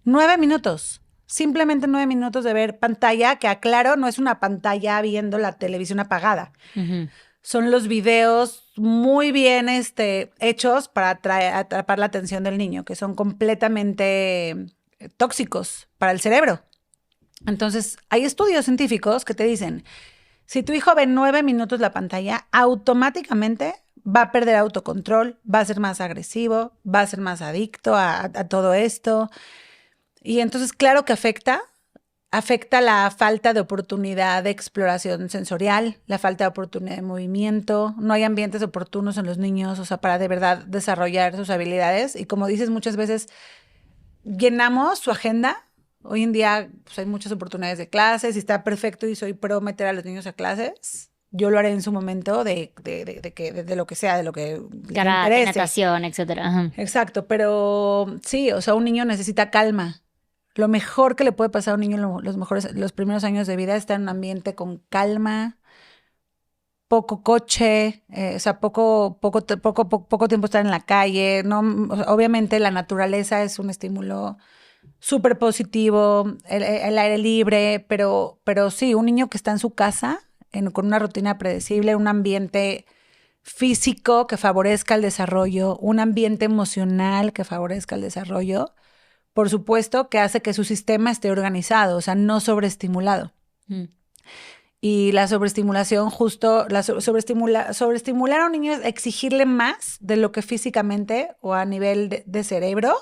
9 minutos. Simplemente 9 minutos de ver pantalla, que aclaro, no es una pantalla viendo la televisión apagada. Ujú. Son los videos muy bien hechos para atrapar la atención del niño, que son completamente tóxicos para el cerebro. Entonces, hay estudios científicos que te dicen, si tu hijo ve 9 minutos la pantalla, automáticamente va a perder autocontrol, va a ser más agresivo, va a ser más adicto a todo esto. Y entonces, claro que afecta la falta de oportunidad de exploración sensorial, la falta de oportunidad de movimiento, no hay ambientes oportunos en los niños, o sea, para de verdad desarrollar sus habilidades. Y como dices, muchas veces llenamos su agenda. Hoy en día pues, hay muchas oportunidades de clases y está perfecto y soy pro meter a los niños a clases. Yo lo haré en su momento de lo que sea, de lo que le Karate, interese. natación, etcétera. Ajá. Exacto, pero sí, o sea, un niño necesita calma. Lo mejor que le puede pasar a un niño en los primeros años de vida es estar en un ambiente con calma, poco coche, o sea, poco tiempo estar en la calle. No, o sea, obviamente la naturaleza es un estímulo súper positivo, el aire libre, pero sí, un niño que está en su casa, con una rutina predecible, un ambiente físico que favorezca el desarrollo, un ambiente emocional que favorezca el desarrollo, por supuesto que hace que su sistema esté organizado, o sea, no sobreestimulado. Mm. Y la sobreestimulación, sobreestimular a un niño es exigirle más de lo que físicamente o a nivel de cerebro,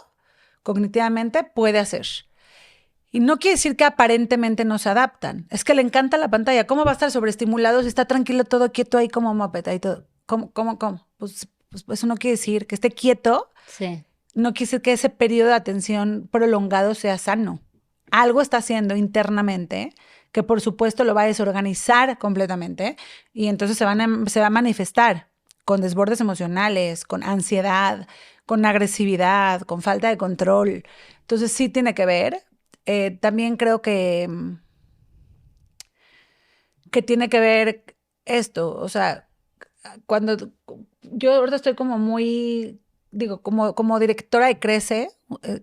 cognitivamente, puede hacer. Y no quiere decir que aparentemente no se adaptan. Es que le encanta la pantalla. ¿Cómo va a estar sobreestimulado si está tranquilo, todo quieto ahí como mopeta y todo? ¿Cómo? Pues eso no quiere decir que esté quieto. Sí. No quiere decir que ese periodo de atención prolongado sea sano. Algo está haciendo internamente que por supuesto lo va a desorganizar completamente y entonces se va a manifestar con desbordes emocionales, con ansiedad, con agresividad, con falta de control. Entonces sí tiene que ver. También creo que tiene que ver esto, o sea, cuando yo ahorita estoy como muy, digo, como directora de Crece,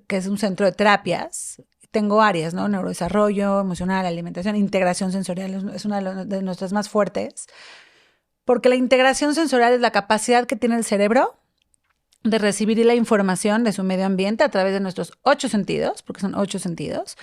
que es un centro de terapias, tengo áreas, ¿no? Neurodesarrollo, emocional, alimentación, integración sensorial, es una de nuestras más fuertes, porque la integración sensorial es la capacidad que tiene el cerebro de recibir la información de su medio ambiente a través de nuestros 8 sentidos, porque son 8 sentidos,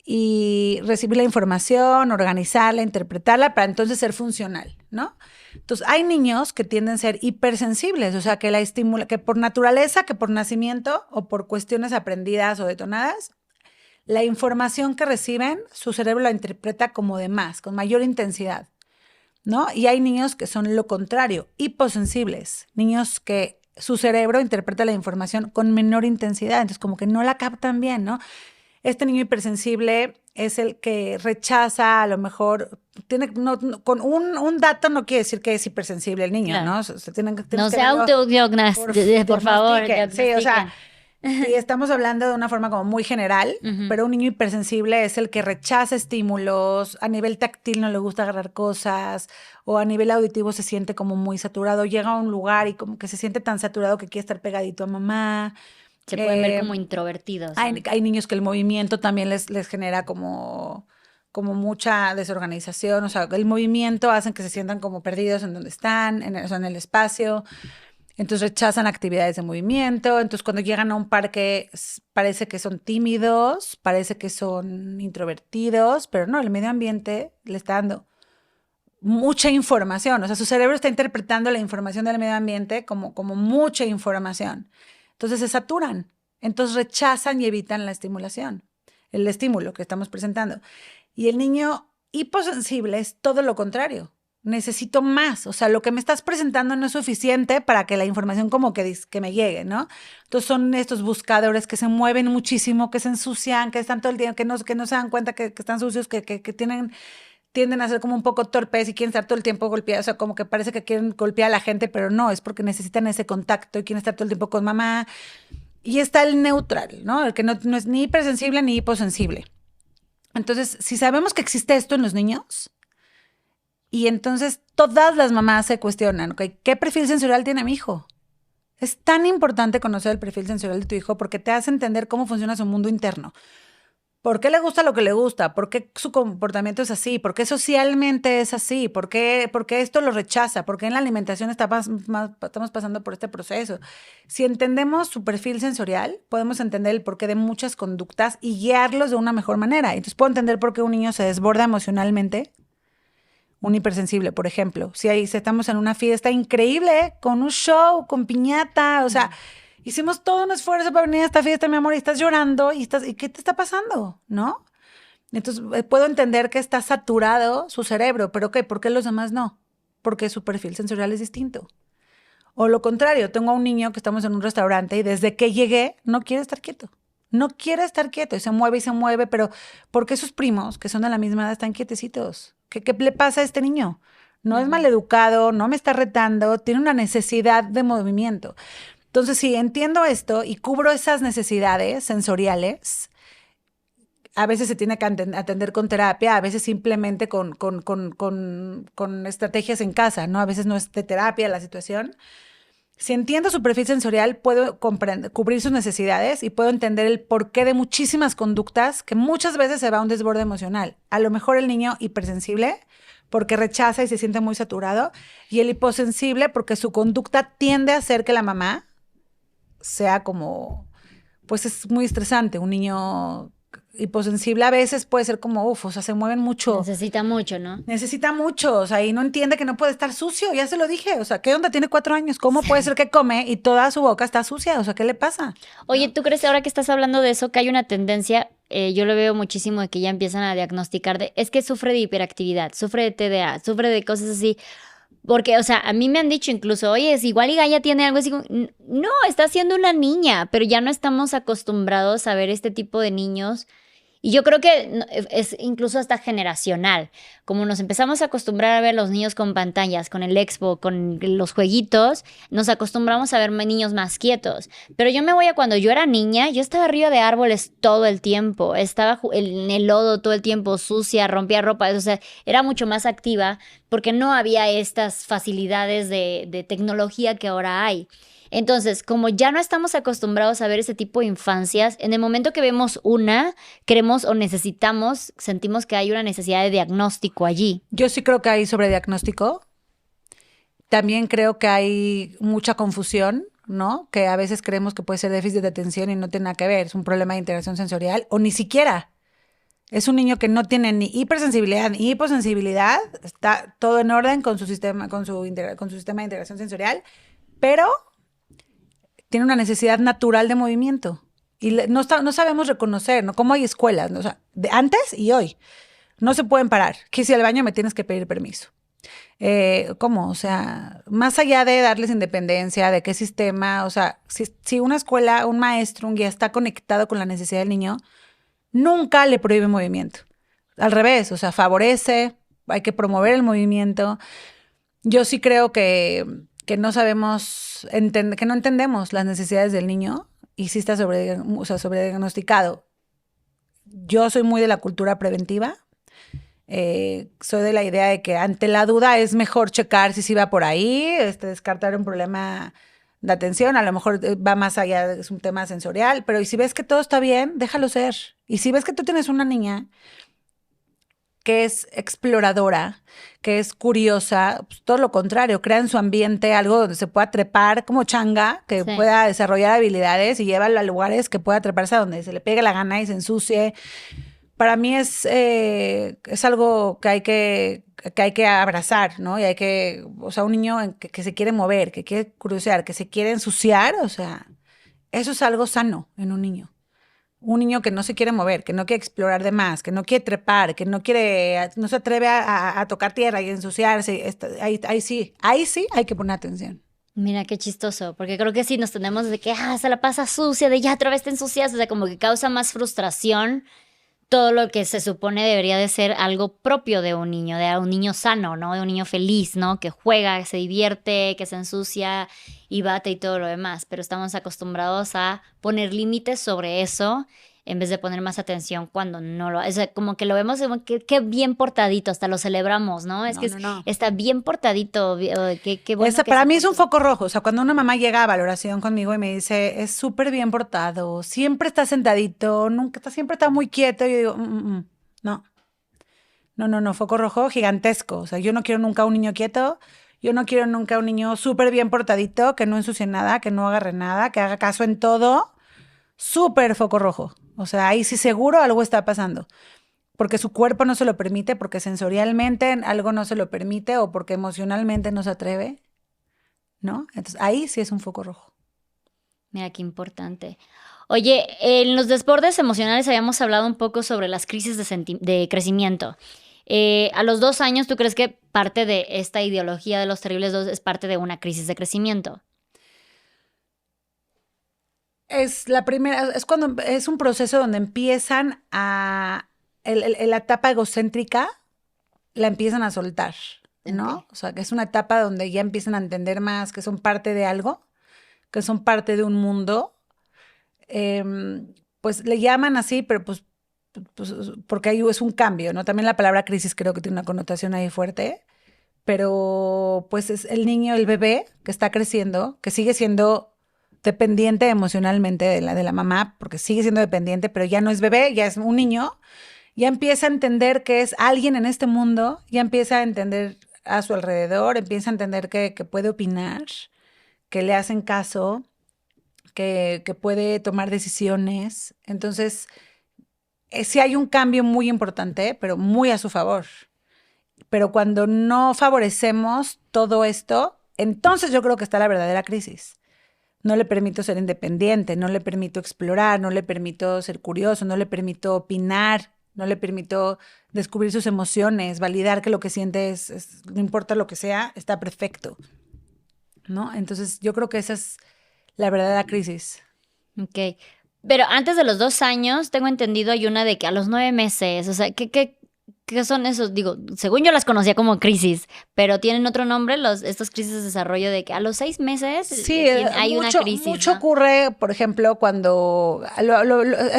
y recibir la información, organizarla, interpretarla para entonces ser funcional, ¿no? Entonces, hay niños que tienden a ser hipersensibles, o sea, que la estimula, que por naturaleza, que por nacimiento o por cuestiones aprendidas o detonadas, la información que reciben, su cerebro la interpreta como de más, con mayor intensidad, ¿no? Y hay niños que son lo contrario, hiposensibles, niños que su cerebro interpreta la información con menor intensidad, entonces como que no la captan bien, ¿no? Este niño hipersensible es el que rechaza, a lo mejor, con un dato no quiere decir que es hipersensible el niño, Claro. ¿no? No se autodiagnostiquen, por favor. Sí, o sea, y estamos hablando de una forma como muy general, pero un niño hipersensible es el que rechaza estímulos, a nivel táctil no le gusta agarrar cosas, o a nivel auditivo se siente como muy saturado, llega a un lugar y como que se siente tan saturado que quiere estar pegadito a mamá. Se pueden ver como introvertidos, ¿no? Hay niños que el movimiento también les genera como mucha desorganización, o sea, el movimiento hacen que se sientan como perdidos en donde están, en el espacio, entonces rechazan actividades de movimiento, entonces cuando llegan a un parque parece que son tímidos, parece que son introvertidos, pero no, el medio ambiente le está dando mucha información, o sea, su cerebro está interpretando la información del medio ambiente como mucha información. Entonces se saturan, entonces rechazan y evitan la estimulación, el estímulo que estamos presentando. Y el niño hiposensible es todo lo contrario. Necesito más, o sea, lo que me estás presentando no es suficiente para que la información como que me llegue, ¿no? Entonces son estos buscadores que se mueven muchísimo, que se ensucian, que están todo el tiempo, que no se dan cuenta que están sucios, que tienden a ser como un poco torpes y quieren estar todo el tiempo golpeados, o sea, como que parece que quieren golpear a la gente, pero no, es porque necesitan ese contacto y quieren estar todo el tiempo con mamá. Y está el neutral, ¿no? El que no es ni hipersensible ni hiposensible. Entonces, si sabemos que existe esto en los niños, Y entonces todas las mamás se cuestionan, ¿ok? ¿Qué perfil sensorial tiene mi hijo? Es tan importante conocer el perfil sensorial de tu hijo porque te hace entender cómo funciona su mundo interno. ¿Por qué le gusta lo que le gusta? ¿Por qué su comportamiento es así? ¿Por qué socialmente es así? ¿Por qué esto lo rechaza? ¿Por qué en la alimentación estamos pasando por este proceso? Si entendemos su perfil sensorial, podemos entender el porqué de muchas conductas y guiarlos de una mejor manera. Entonces puedo entender por qué un niño se desborda emocionalmente. Un hipersensible, por ejemplo. Si estamos en una fiesta increíble, con un show, con piñata, o sea, hicimos todo un esfuerzo para venir a esta fiesta, mi amor, y estás llorando, ¿y qué te está pasando? ¿No? Entonces, puedo entender que está saturado su cerebro, pero ¿qué? ¿Por qué los demás no? Porque su perfil sensorial es distinto. O lo contrario, tengo a un niño que estamos en un restaurante y desde que llegué no quiere estar quieto. No quiere estar quieto y se mueve, pero ¿por qué sus primos, que son de la misma edad, están quietecitos? ¿Qué le pasa a este niño? No es maleducado, no me está retando, tiene una necesidad de movimiento. Entonces, si entiendo esto y cubro esas necesidades sensoriales, a veces se tiene que atender con terapia, a veces simplemente con estrategias en casa, ¿no? A veces no es de terapia la situación. Si entiendo su perfil sensorial, puedo cubrir sus necesidades y puedo entender el porqué de muchísimas conductas que muchas veces se va a un desborde emocional. A lo mejor el niño hipersensible porque rechaza y se siente muy saturado, y el hiposensible porque su conducta tiende a hacer que la mamá sea como, pues es muy estresante. Un niño hiposensible a veces puede ser como, o sea, se mueven mucho. Necesita mucho, ¿no? Necesita mucho, o sea, y no entiende que no puede estar sucio, ya se lo dije, o sea, ¿qué onda? Tiene 4 años, ¿cómo puede ser que come y toda su boca está sucia? O sea, ¿qué le pasa? Oye, ¿tú crees ahora que estás hablando de eso que hay una tendencia, yo lo veo muchísimo de que ya empiezan a diagnosticar es que sufre de hiperactividad, sufre de TDA, sufre de cosas así? Porque, o sea, a mí me han dicho incluso, oye, es igual y Gaia tiene algo así como, no, está siendo una niña, pero ya no estamos acostumbrados a ver este tipo de niños. Y yo creo que es incluso hasta generacional. Como nos empezamos a acostumbrar a ver los niños con pantallas, con el Xbox, con los jueguitos, nos acostumbramos a ver niños más quietos. Pero yo me voy a cuando yo era niña, yo estaba arriba de árboles todo el tiempo, estaba en el lodo todo el tiempo, sucia, rompía ropa, o sea, era mucho más activa porque no había estas facilidades de tecnología que ahora hay. Entonces, como ya no estamos acostumbrados a ver ese tipo de infancias, en el momento que vemos una, queremos o necesitamos, sentimos que hay una necesidad de diagnóstico allí. Yo sí creo que hay sobrediagnóstico. También creo que hay mucha confusión, ¿no? Que a veces creemos que puede ser déficit de atención y no tiene nada que ver. Es un problema de integración sensorial o ni siquiera. Es un niño que no tiene ni hipersensibilidad ni hiposensibilidad. Está todo en orden con su sistema, con su sistema de integración sensorial, pero tiene una necesidad natural de movimiento. Y no sabemos reconocer, ¿no? Cómo hay escuelas, ¿no? O sea, de antes y hoy. No se pueden parar. Quise ir al baño, me tienes que pedir permiso. ¿Cómo? O sea, más allá de darles independencia, de qué sistema, o sea, si una escuela, un maestro, un guía está conectado con la necesidad del niño, nunca le prohíbe movimiento. Al revés, o sea, favorece, hay que promover el movimiento. Yo sí creo que no sabemos, que no entendemos las necesidades del niño y sí está sobrediagnosticado. Yo soy muy de la cultura preventiva. Soy de la idea de que ante la duda es mejor checar si sí va por ahí, descartar un problema de atención, a lo mejor va más allá, es un tema sensorial, pero y si ves que todo está bien, déjalo ser. Y si ves que tú tienes una niña que es exploradora, que es curiosa, pues todo lo contrario, crea en su ambiente algo donde se pueda trepar como changa, que Sí. pueda desarrollar habilidades y llévalo a lugares que pueda treparse a donde se le pegue la gana y se ensucie. Para mí es algo que hay que abrazar, ¿no? Y hay que, o sea, un niño que se quiere mover, que quiere curiosear, que se quiere ensuciar, o sea, eso es algo sano en un niño. Un niño que no se quiere mover, que no quiere explorar de más, que no quiere trepar, que no se atreve a tocar tierra y ensuciarse, ahí sí hay que poner atención. Mira qué chistoso, porque creo que sí nos tenemos de que se la pasa sucia, de ya otra vez te ensucias, o sea, como que causa más frustración todo lo que se supone debería de ser algo propio de un niño sano, ¿no? De un niño feliz, ¿no? Que juega, que se divierte, que se ensucia y bate y todo lo demás. Pero estamos acostumbrados a poner límites sobre eso en vez de poner más atención cuando no lo... O sea, como que lo vemos como que qué bien portadito, hasta lo celebramos, ¿no? Es No, que no, no. está bien portadito, qué bueno que Para se mí es un portó. foco rojo. O sea, cuando una mamá llega a valoración conmigo y me dice, es súper bien portado, siempre está sentadito, siempre está muy quieto, yo digo, no. No, no, no, foco rojo gigantesco. O sea, yo no quiero nunca un niño quieto, yo no quiero nunca un niño súper bien portadito, que no ensucie nada, que no agarre nada, que haga caso en todo. Súper foco rojo. O sea, ahí sí seguro algo está pasando. Porque su cuerpo no se lo permite, porque sensorialmente algo no se lo permite o porque emocionalmente no se atreve, ¿no? Entonces ahí sí es un foco rojo. Mira, qué importante. Oye, en los desbordes emocionales habíamos hablado un poco sobre las crisis de crecimiento. A los 2 años, ¿tú crees que parte de esta ideología de los terribles dos es parte de una crisis de crecimiento? Es la primera, es cuando es un proceso donde empiezan la etapa egocéntrica la empiezan a soltar, ¿no? Ok. O sea, que es una etapa donde ya empiezan a entender más que son parte de algo, que son parte de un mundo. Pues le llaman así, pero pues porque ahí es un cambio, ¿no? También la palabra crisis creo que tiene una connotación ahí fuerte, pero pues es el niño, el bebé que está creciendo, que sigue siendo dependiente emocionalmente de la mamá, porque sigue siendo dependiente, pero ya no es bebé, ya es un niño, ya empieza a entender que es alguien en este mundo, ya empieza a entender a su alrededor, empieza a entender que puede opinar, que le hacen caso, que puede tomar decisiones. Entonces, sí hay un cambio muy importante, pero muy a su favor. Pero cuando no favorecemos todo esto, entonces yo creo que está la verdadera crisis. No le permito ser independiente, no le permito explorar, no le permito ser curioso, no le permito opinar, no le permito descubrir sus emociones, validar que lo que siente no importa lo que sea, está perfecto, ¿no? Entonces yo creo que esa es la verdadera crisis. Ok. Pero antes de los 2 años, tengo entendido, hay una de que a los 9 meses, o sea, ¿qué son esos? Digo, según yo las conocía como crisis, pero tienen otro nombre, estos crisis de desarrollo de que a los 6 meses Sí, hay una crisis, mucho ¿no? ocurre, por ejemplo, cuando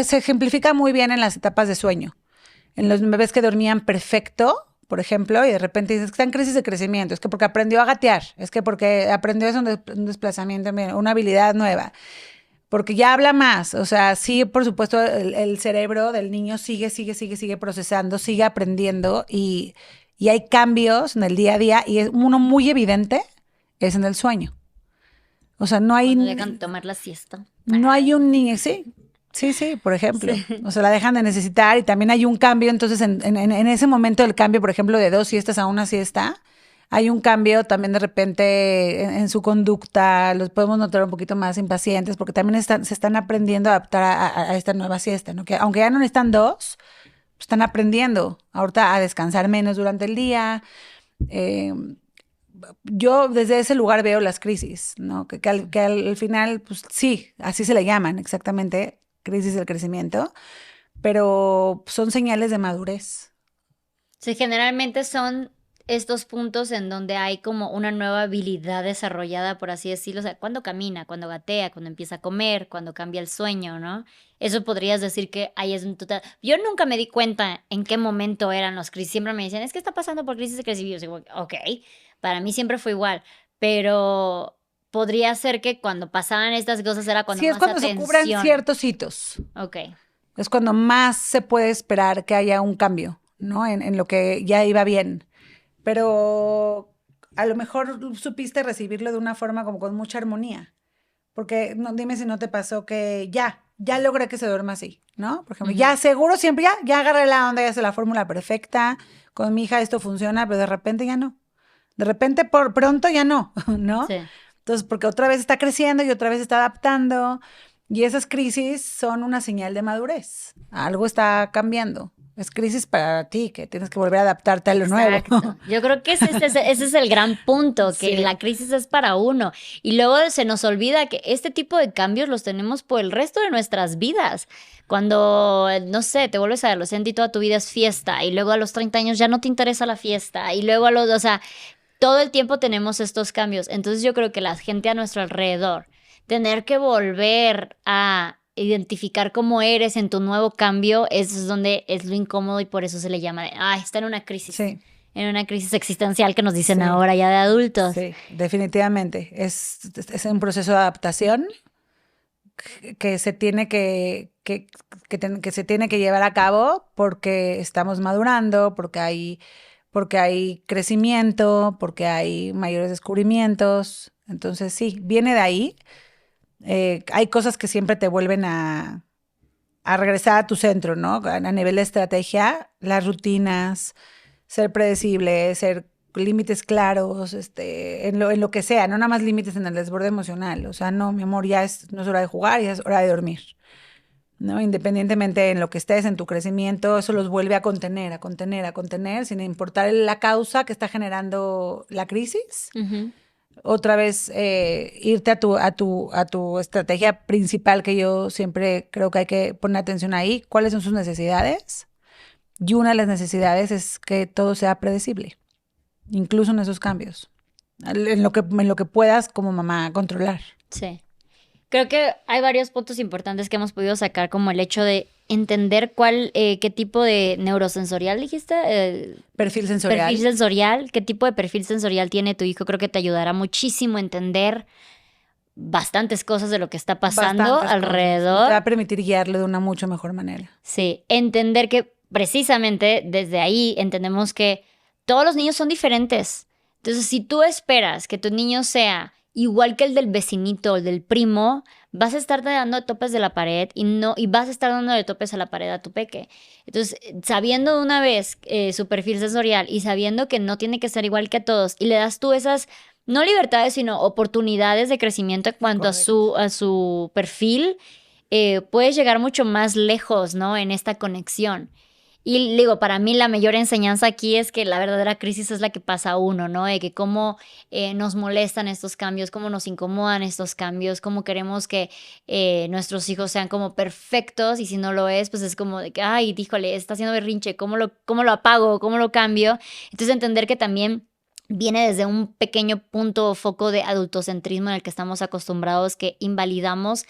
se ejemplifica muy bien en las etapas de sueño. En los bebés que dormían perfecto, por ejemplo, y de repente dices que está en crisis de crecimiento, es que porque aprendió a gatear, es que porque aprendió un desplazamiento, una habilidad nueva, porque ya habla más. O sea, sí, por supuesto, el cerebro del niño sigue procesando, sigue aprendiendo y hay cambios en el día a día y es uno muy evidente es en el sueño. O sea, Cuando dejan de tomar la siesta. no hay un niño, sí, sí, por ejemplo. Sí. O sea, la dejan de necesitar y también hay un cambio. Entonces, en ese momento del cambio, por ejemplo, de 2 siestas a una siesta, hay un cambio también de repente en su conducta. Los podemos notar un poquito más impacientes porque también se están aprendiendo a adaptar a esta nueva siesta, ¿no? Que aunque ya no están dos, están aprendiendo ahorita a descansar menos durante el día. Eh, yo desde ese lugar veo las crisis, ¿no? Que al final, pues sí, así se le llaman exactamente, crisis del crecimiento, pero son señales de madurez. Sí, generalmente son estos puntos en donde hay como una nueva habilidad desarrollada, por así decirlo. O sea, cuando camina, cuando gatea, cuando empieza a comer, cuando cambia el sueño, ¿no? Eso podrías decir que ahí es un total. Yo nunca me di cuenta en qué momento eran los crisis. Siempre me decían, es que está pasando por crisis de crecimiento. Y yo digo, ok, para mí siempre fue igual. Pero podría ser que cuando pasaban estas cosas era cuando Sí, es más cuando se cubran atención. ciertos hitos, Ok. es cuando más se puede esperar que haya un cambio, ¿no? En lo que ya iba bien. Pero a lo mejor supiste recibirlo de una forma como con mucha armonía. Porque no, dime si no te pasó que ya logré que se duerma así, ¿no? Por ejemplo, Ujú. ya seguro siempre, ya agarré la onda, ya sé la fórmula perfecta, con mi hija esto funciona, pero de repente ya no. De repente por pronto ya no, ¿no? Sí. Entonces, porque otra vez está creciendo y otra vez está adaptando, y esas crisis son una señal de madurez. Algo está cambiando. Es crisis para ti, que tienes que volver a adaptarte a lo nuevo. Exacto. Yo creo que ese es el gran punto, que Sí. la crisis es para uno. Y luego se nos olvida que este tipo de cambios los tenemos por el resto de nuestras vidas. Cuando, no sé, te vuelves adolescente y toda tu vida es fiesta, y luego a los 30 años ya no te interesa la fiesta, y luego o sea, todo el tiempo tenemos estos cambios. Entonces yo creo que la gente a nuestro alrededor, tener que volver a identificar cómo eres en tu nuevo cambio, eso es donde es lo incómodo y por eso se le llama está en una crisis. Sí. En una crisis existencial que nos dicen ahora ya de adultos. Sí, definitivamente. Es un proceso de adaptación que se tiene que se tiene que llevar a cabo porque estamos madurando, porque hay crecimiento, porque hay mayores descubrimientos. Entonces, sí, viene de ahí. Hay cosas que siempre te vuelven a regresar a tu centro, ¿no? A nivel de estrategia, las rutinas, ser predecible, ser límites claros, en lo que sea, no nada más límites en el desborde emocional. O sea, no, mi amor, no es hora de jugar, ya es hora de dormir. ¿No? Independientemente en lo que estés, en tu crecimiento, eso los vuelve a contener, sin importar la causa que está generando la crisis. Uh-huh. Otra vez irte a tu estrategia principal, que yo siempre creo que hay que poner atención ahí. ¿Cuáles son sus necesidades? Y una de las necesidades es que todo sea predecible, incluso en esos cambios, en lo que puedas como mamá controlar. Sí. Creo que hay varios puntos importantes que hemos podido sacar, como el hecho de entender qué tipo de neurosensorial dijiste. Perfil sensorial. Perfil sensorial. ¿Qué tipo de perfil sensorial tiene tu hijo? Creo que te ayudará muchísimo a entender bastantes cosas de lo que está pasando alrededor. Te va a permitir guiarlo de una mucho mejor manera. Sí, entender que precisamente desde ahí entendemos que todos los niños son diferentes. Entonces, si tú esperas que tu niño sea igual que el del vecinito o el del primo, vas a estar dando topes de la pared y vas a estar dando de topes a la pared a tu peque. Entonces, sabiendo de una vez su perfil sensorial y sabiendo que no tiene que ser igual que a todos, y le das tú esas, no libertades, sino oportunidades de crecimiento en cuanto a su perfil, puedes llegar mucho más lejos, ¿no? En esta conexión. Y digo, para mí la mayor enseñanza aquí es que la verdadera crisis es la que pasa a uno, ¿no? De que cómo nos molestan estos cambios, cómo nos incomodan estos cambios, cómo queremos que nuestros hijos sean como perfectos, y si no lo es, pues es como de que, ay, híjole, está haciendo berrinche, ¿cómo lo apago? ¿Cómo lo cambio? Entonces entender que también viene desde un pequeño punto o foco de adultocentrismo en el que estamos acostumbrados, que invalidamos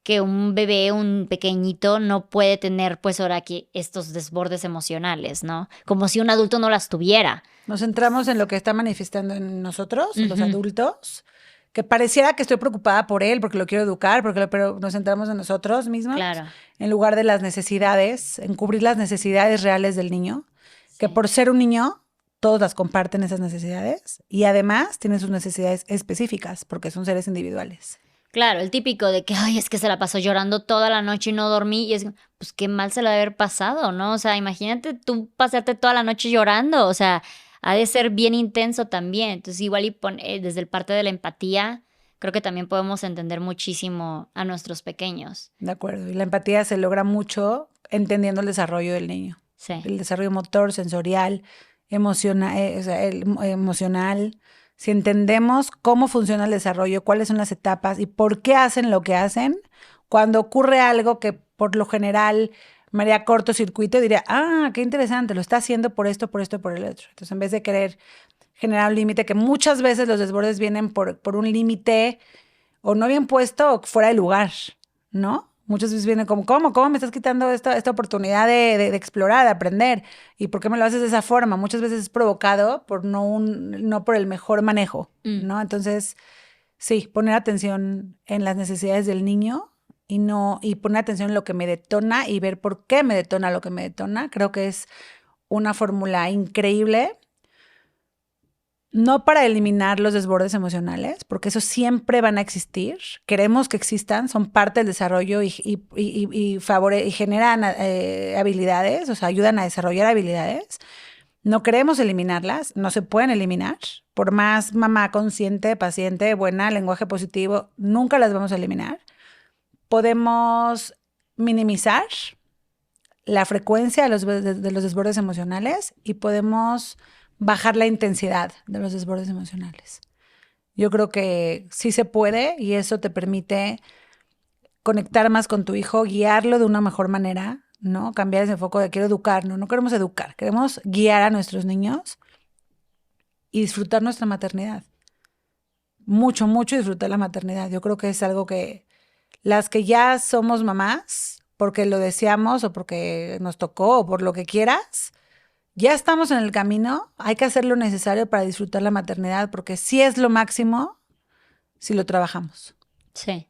que un bebé, un pequeñito, no puede tener, pues ahora aquí, estos desbordes emocionales, ¿no? Como si un adulto no las tuviera. Nos centramos en lo que está manifestando en nosotros, los adultos, que pareciera que estoy preocupada por él, porque lo quiero educar, pero nos centramos en nosotros mismos, claro, en lugar de las necesidades, en cubrir las necesidades reales del niño, sí, que por ser un niño, todos las comparten esas necesidades, y además tienen sus necesidades específicas, porque son seres individuales. Claro, el típico de que, ay, es que se la pasó llorando toda la noche y no dormí. Y es, pues qué mal se le debe haber pasado, ¿no? O sea, imagínate tú pasarte toda la noche llorando. O sea, ha de ser bien intenso también. Entonces, igual desde el parte de la empatía, creo que también podemos entender muchísimo a nuestros pequeños. De acuerdo. Y la empatía se logra mucho entendiendo el desarrollo del niño. Sí. El desarrollo motor, sensorial, emocional. Si entendemos cómo funciona el desarrollo, cuáles son las etapas y por qué hacen lo que hacen, cuando ocurre algo que por lo general me haría cortocircuito, diría, qué interesante, lo está haciendo por esto, por el otro. Entonces, en vez de querer generar un límite, que muchas veces los desbordes vienen por un límite o no bien puesto o fuera de lugar, ¿no? Muchas veces vienen como, ¿cómo me estás quitando esta oportunidad de explorar, de aprender? ¿Y por qué me lo haces de esa forma? Muchas veces es provocado por no por el mejor manejo, ¿no? Entonces, sí, poner atención en las necesidades del niño y poner atención en lo que me detona y ver por qué me detona lo que me detona. Creo que es una fórmula increíble. No para eliminar los desbordes emocionales, porque eso siempre van a existir. Queremos que existan, son parte del desarrollo y generan habilidades, o sea, ayudan a desarrollar habilidades. No queremos eliminarlas, no se pueden eliminar. Por más mamá consciente, paciente, buena, lenguaje positivo, nunca las vamos a eliminar. Podemos minimizar la frecuencia de los desbordes emocionales y podemos bajar la intensidad de los desbordes emocionales. Yo creo que sí se puede y eso te permite conectar más con tu hijo, guiarlo de una mejor manera, ¿no? Cambiar ese foco de quiero educar, no queremos educar, queremos guiar a nuestros niños y disfrutar nuestra maternidad. Mucho disfrutar la maternidad. Yo creo que es algo que las que ya somos mamás, porque lo deseamos o porque nos tocó o por lo que quieras, ya estamos en el camino, hay que hacer lo necesario para disfrutar la maternidad, porque sí es lo máximo si lo trabajamos. Sí.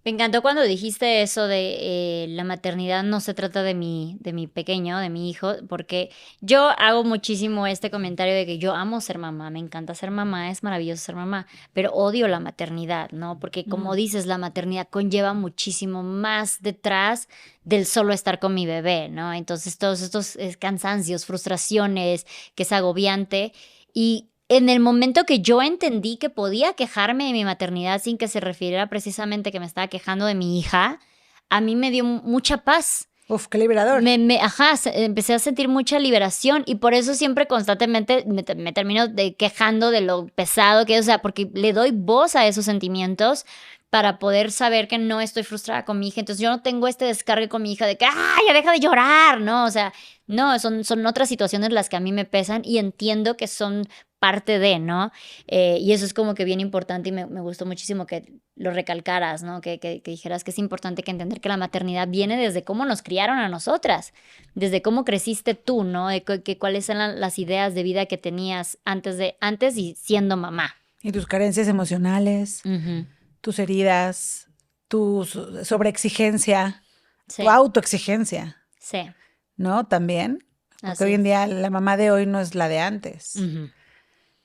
Me encantó cuando dijiste eso de la maternidad no se trata de mi pequeño, de mi hijo, porque yo hago muchísimo este comentario de que yo amo ser mamá, me encanta ser mamá, es maravilloso ser mamá, pero odio la maternidad, ¿no? Porque como dices, la maternidad conlleva muchísimo más detrás del solo estar con mi bebé, ¿no? Entonces todos estos cansancios, frustraciones, que es agobiante y en el momento que yo entendí que podía quejarme de mi maternidad sin que se refiriera precisamente que me estaba quejando de mi hija, a mí me dio mucha paz. Uf, qué liberador. Empecé a sentir mucha liberación y por eso siempre constantemente me termino quejando de lo pesado que es, o sea, porque le doy voz a esos sentimientos para poder saber que no estoy frustrada con mi hija. Entonces yo no tengo este descargue con mi hija de que, ¡ay, ya deja de llorar! No, o sea, no, son otras situaciones las que a mí me pesan y entiendo que son parte de, ¿no? Y eso es como que bien importante y me gustó muchísimo que lo recalcaras, ¿no? Que dijeras que es importante que entender que la maternidad viene desde cómo nos criaron a nosotras, desde cómo creciste tú, ¿no? De cuáles eran las ideas de vida que tenías antes y siendo mamá. Y tus carencias emocionales, tus heridas, tu sobreexigencia, tu autoexigencia. Sí. ¿No? También. Porque hoy en día la mamá de hoy no es la de antes.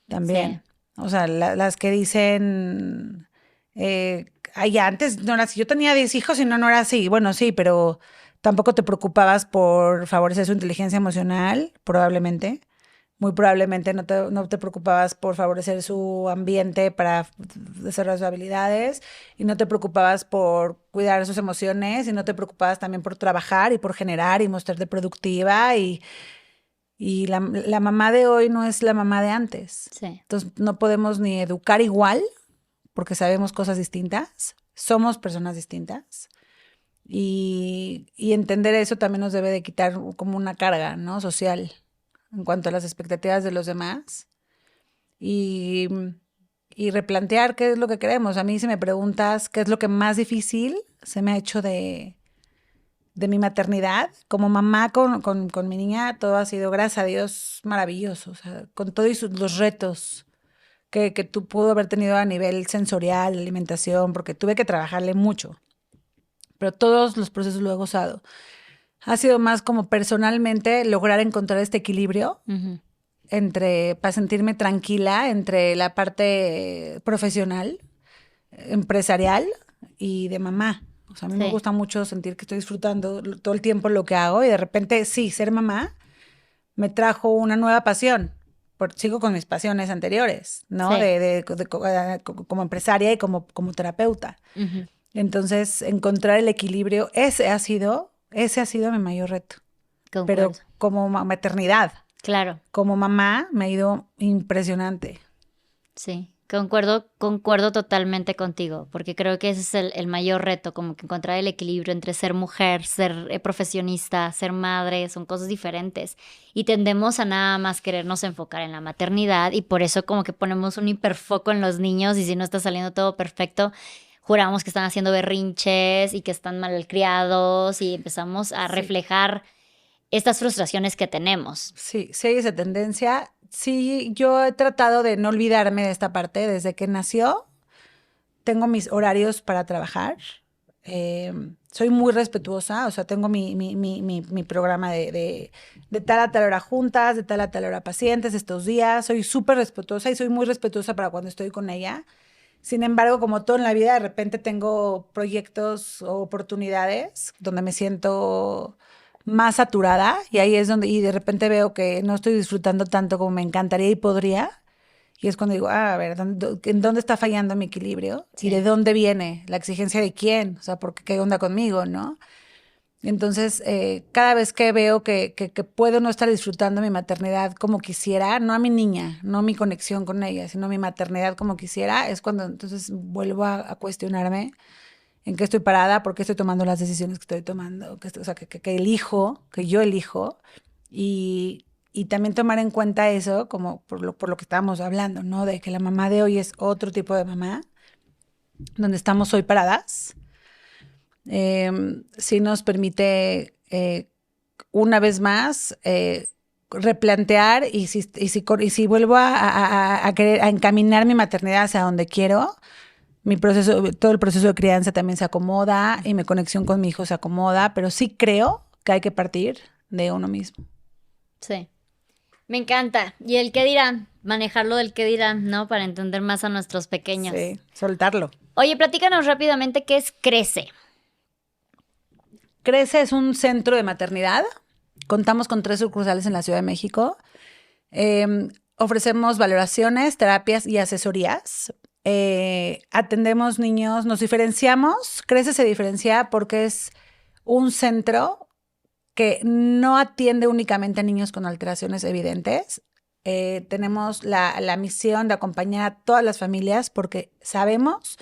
También. Sí. O sea, las que dicen, ay, antes no era así. Yo tenía 10 hijos y no era así. Bueno, sí, pero tampoco te preocupabas por favorecer su inteligencia emocional, probablemente. Muy probablemente no te preocupabas por favorecer su ambiente para desarrollar sus habilidades y no te preocupabas por cuidar sus emociones y no te preocupabas también por trabajar y por generar y mostrarte productiva y la mamá de hoy no es la mamá de antes. Sí. Entonces no podemos ni educar igual porque sabemos cosas distintas, somos personas distintas y entender eso también nos debe de quitar como una carga, ¿no? Social en cuanto a las expectativas de los demás y replantear qué es lo que queremos. A mí si me preguntas qué es lo que más difícil se me ha hecho de mi maternidad, como mamá con mi niña, todo ha sido, gracias a Dios, maravilloso. O sea, con todos los retos que tú pudo haber tenido a nivel sensorial, alimentación, porque tuve que trabajarle mucho. Pero todos los procesos lo he gozado. Ha sido más como personalmente lograr encontrar este equilibrio para sentirme tranquila entre la parte profesional, empresarial y de mamá. O sea, a mí me gusta mucho sentir que estoy disfrutando todo el tiempo lo que hago y de repente, sí, ser mamá me trajo una nueva pasión. Sigo con mis pasiones anteriores, ¿no? Sí. Como empresaria y como terapeuta. Entonces, encontrar el equilibrio, ese ha sido mi mayor reto. Concuerdo. Pero como maternidad. Claro. Como mamá me ha ido impresionante. Sí, concuerdo totalmente contigo, porque creo que ese es el mayor reto, como que encontrar el equilibrio entre ser mujer, ser profesionista, ser madre, son cosas diferentes. Y tendemos a nada más querernos enfocar en la maternidad y por eso como que ponemos un hiperfoco en los niños y si no está saliendo todo perfecto, juramos que están haciendo berrinches y que están malcriados y empezamos a reflejar estas frustraciones que tenemos. Sí, sí hay esa tendencia. Sí, yo he tratado de no olvidarme de esta parte desde que nació. Tengo mis horarios para trabajar. Soy muy respetuosa, o sea, tengo mi programa de tal a tal hora juntas, de tal a tal hora pacientes estos días. Soy súper respetuosa y soy muy respetuosa para cuando estoy con ella. Sin embargo, como todo en la vida, de repente tengo proyectos o oportunidades donde me siento más saturada y ahí es donde, y de repente veo que no estoy disfrutando tanto como me encantaría y podría. Y es cuando digo, a ver, ¿en dónde está fallando mi equilibrio? Sí. ¿Y de dónde viene? ¿La exigencia de quién? O sea, ¿qué onda conmigo, no? Entonces, cada vez que veo que puedo no estar disfrutando mi maternidad como quisiera, no a mi niña, no mi conexión con ella, sino mi maternidad como quisiera, es cuando entonces vuelvo a cuestionarme en qué estoy parada, por qué estoy tomando las decisiones que estoy tomando, o sea, que elijo, que yo elijo, y también tomar en cuenta eso como por lo que estábamos hablando, ¿no? De que la mamá de hoy es otro tipo de mamá, donde estamos hoy paradas, sí nos permite una vez más replantear y si vuelvo a querer a encaminar mi maternidad hacia donde quiero, todo el proceso de crianza también se acomoda y mi conexión con mi hijo se acomoda, pero sí creo que hay que partir de uno mismo. Sí. Me encanta. Y el qué dirán, manejarlo del qué dirán, ¿no? Para entender más a nuestros pequeños. Sí, soltarlo. Oye, platícanos rápidamente qué es Crece. Crece es un centro de maternidad. Contamos con 3 sucursales en la Ciudad de México. Ofrecemos valoraciones, terapias y asesorías. Atendemos niños, nos diferenciamos. Crece se diferencia porque es un centro que no atiende únicamente a niños con alteraciones evidentes. Tenemos la misión de acompañar a todas las familias porque sabemos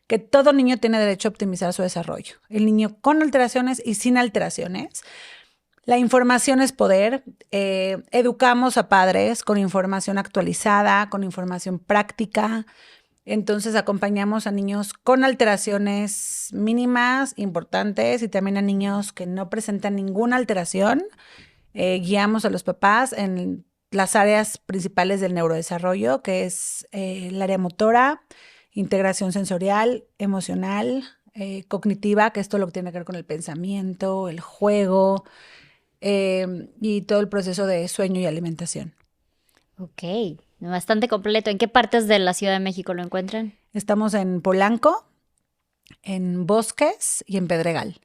que todo niño tiene derecho a optimizar su desarrollo. El niño con alteraciones y sin alteraciones. La información es poder. Educamos a padres con información actualizada, con información práctica. Entonces acompañamos a niños con alteraciones mínimas, importantes, y también a niños que no presentan ninguna alteración. Guiamos a los papás en las áreas principales del neurodesarrollo, que es el área motora, integración sensorial, emocional, cognitiva, que es todo lo que tiene que ver con el pensamiento, el juego y todo el proceso de sueño y alimentación. Ok, bastante completo. ¿En qué partes de la Ciudad de México lo encuentran? Estamos en Polanco, en Bosques y en Pedregal.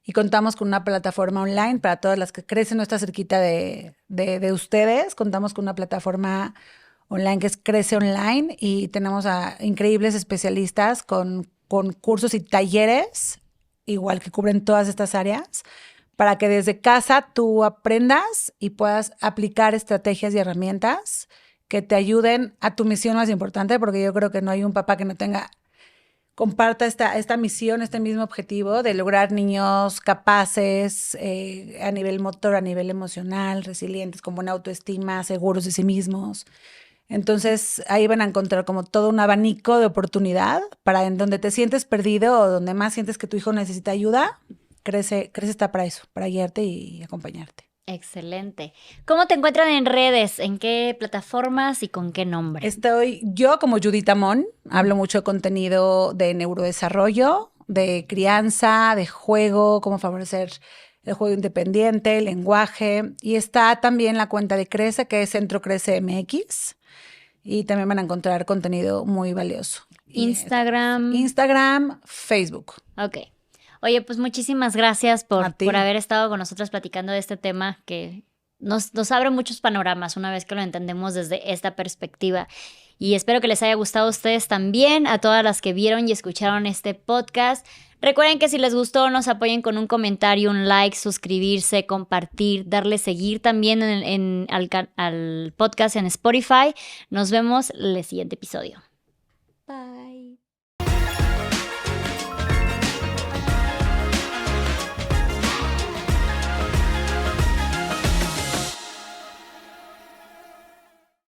Y contamos con una plataforma online para todas las que crecen, no está cerquita de ustedes. Contamos con una plataforma online que es Crece Online y tenemos a increíbles especialistas con cursos y talleres, igual que cubren todas estas áreas, para que desde casa tú aprendas y puedas aplicar estrategias y herramientas que te ayuden a tu misión más importante, porque yo creo que no hay un papá que no comparta esta misión, este mismo objetivo de lograr niños capaces a nivel motor, a nivel emocional, resilientes, con buena autoestima, seguros de sí mismos. Entonces ahí van a encontrar como todo un abanico de oportunidad para en donde te sientes perdido o donde más sientes que tu hijo necesita ayuda. Crece está para eso, para guiarte y acompañarte. Excelente. ¿Cómo te encuentran en redes? ¿En qué plataformas y con qué nombre? Estoy yo como Judith Amón, hablo mucho de contenido de neurodesarrollo, de crianza, de juego, cómo favorecer el juego independiente, el lenguaje. Y está también la cuenta de Crece, que es Centro Crece MX. Y también van a encontrar contenido muy valioso. Instagram, Facebook. Ok. Oye, pues muchísimas gracias por haber estado con nosotros platicando de este tema que nos abre muchos panoramas una vez que lo entendemos desde esta perspectiva. Y espero que les haya gustado a ustedes también, a todas las que vieron y escucharon este podcast. Recuerden que si les gustó, nos apoyen con un comentario, un like, suscribirse, compartir, darle seguir también al podcast en Spotify. Nos vemos en el siguiente episodio.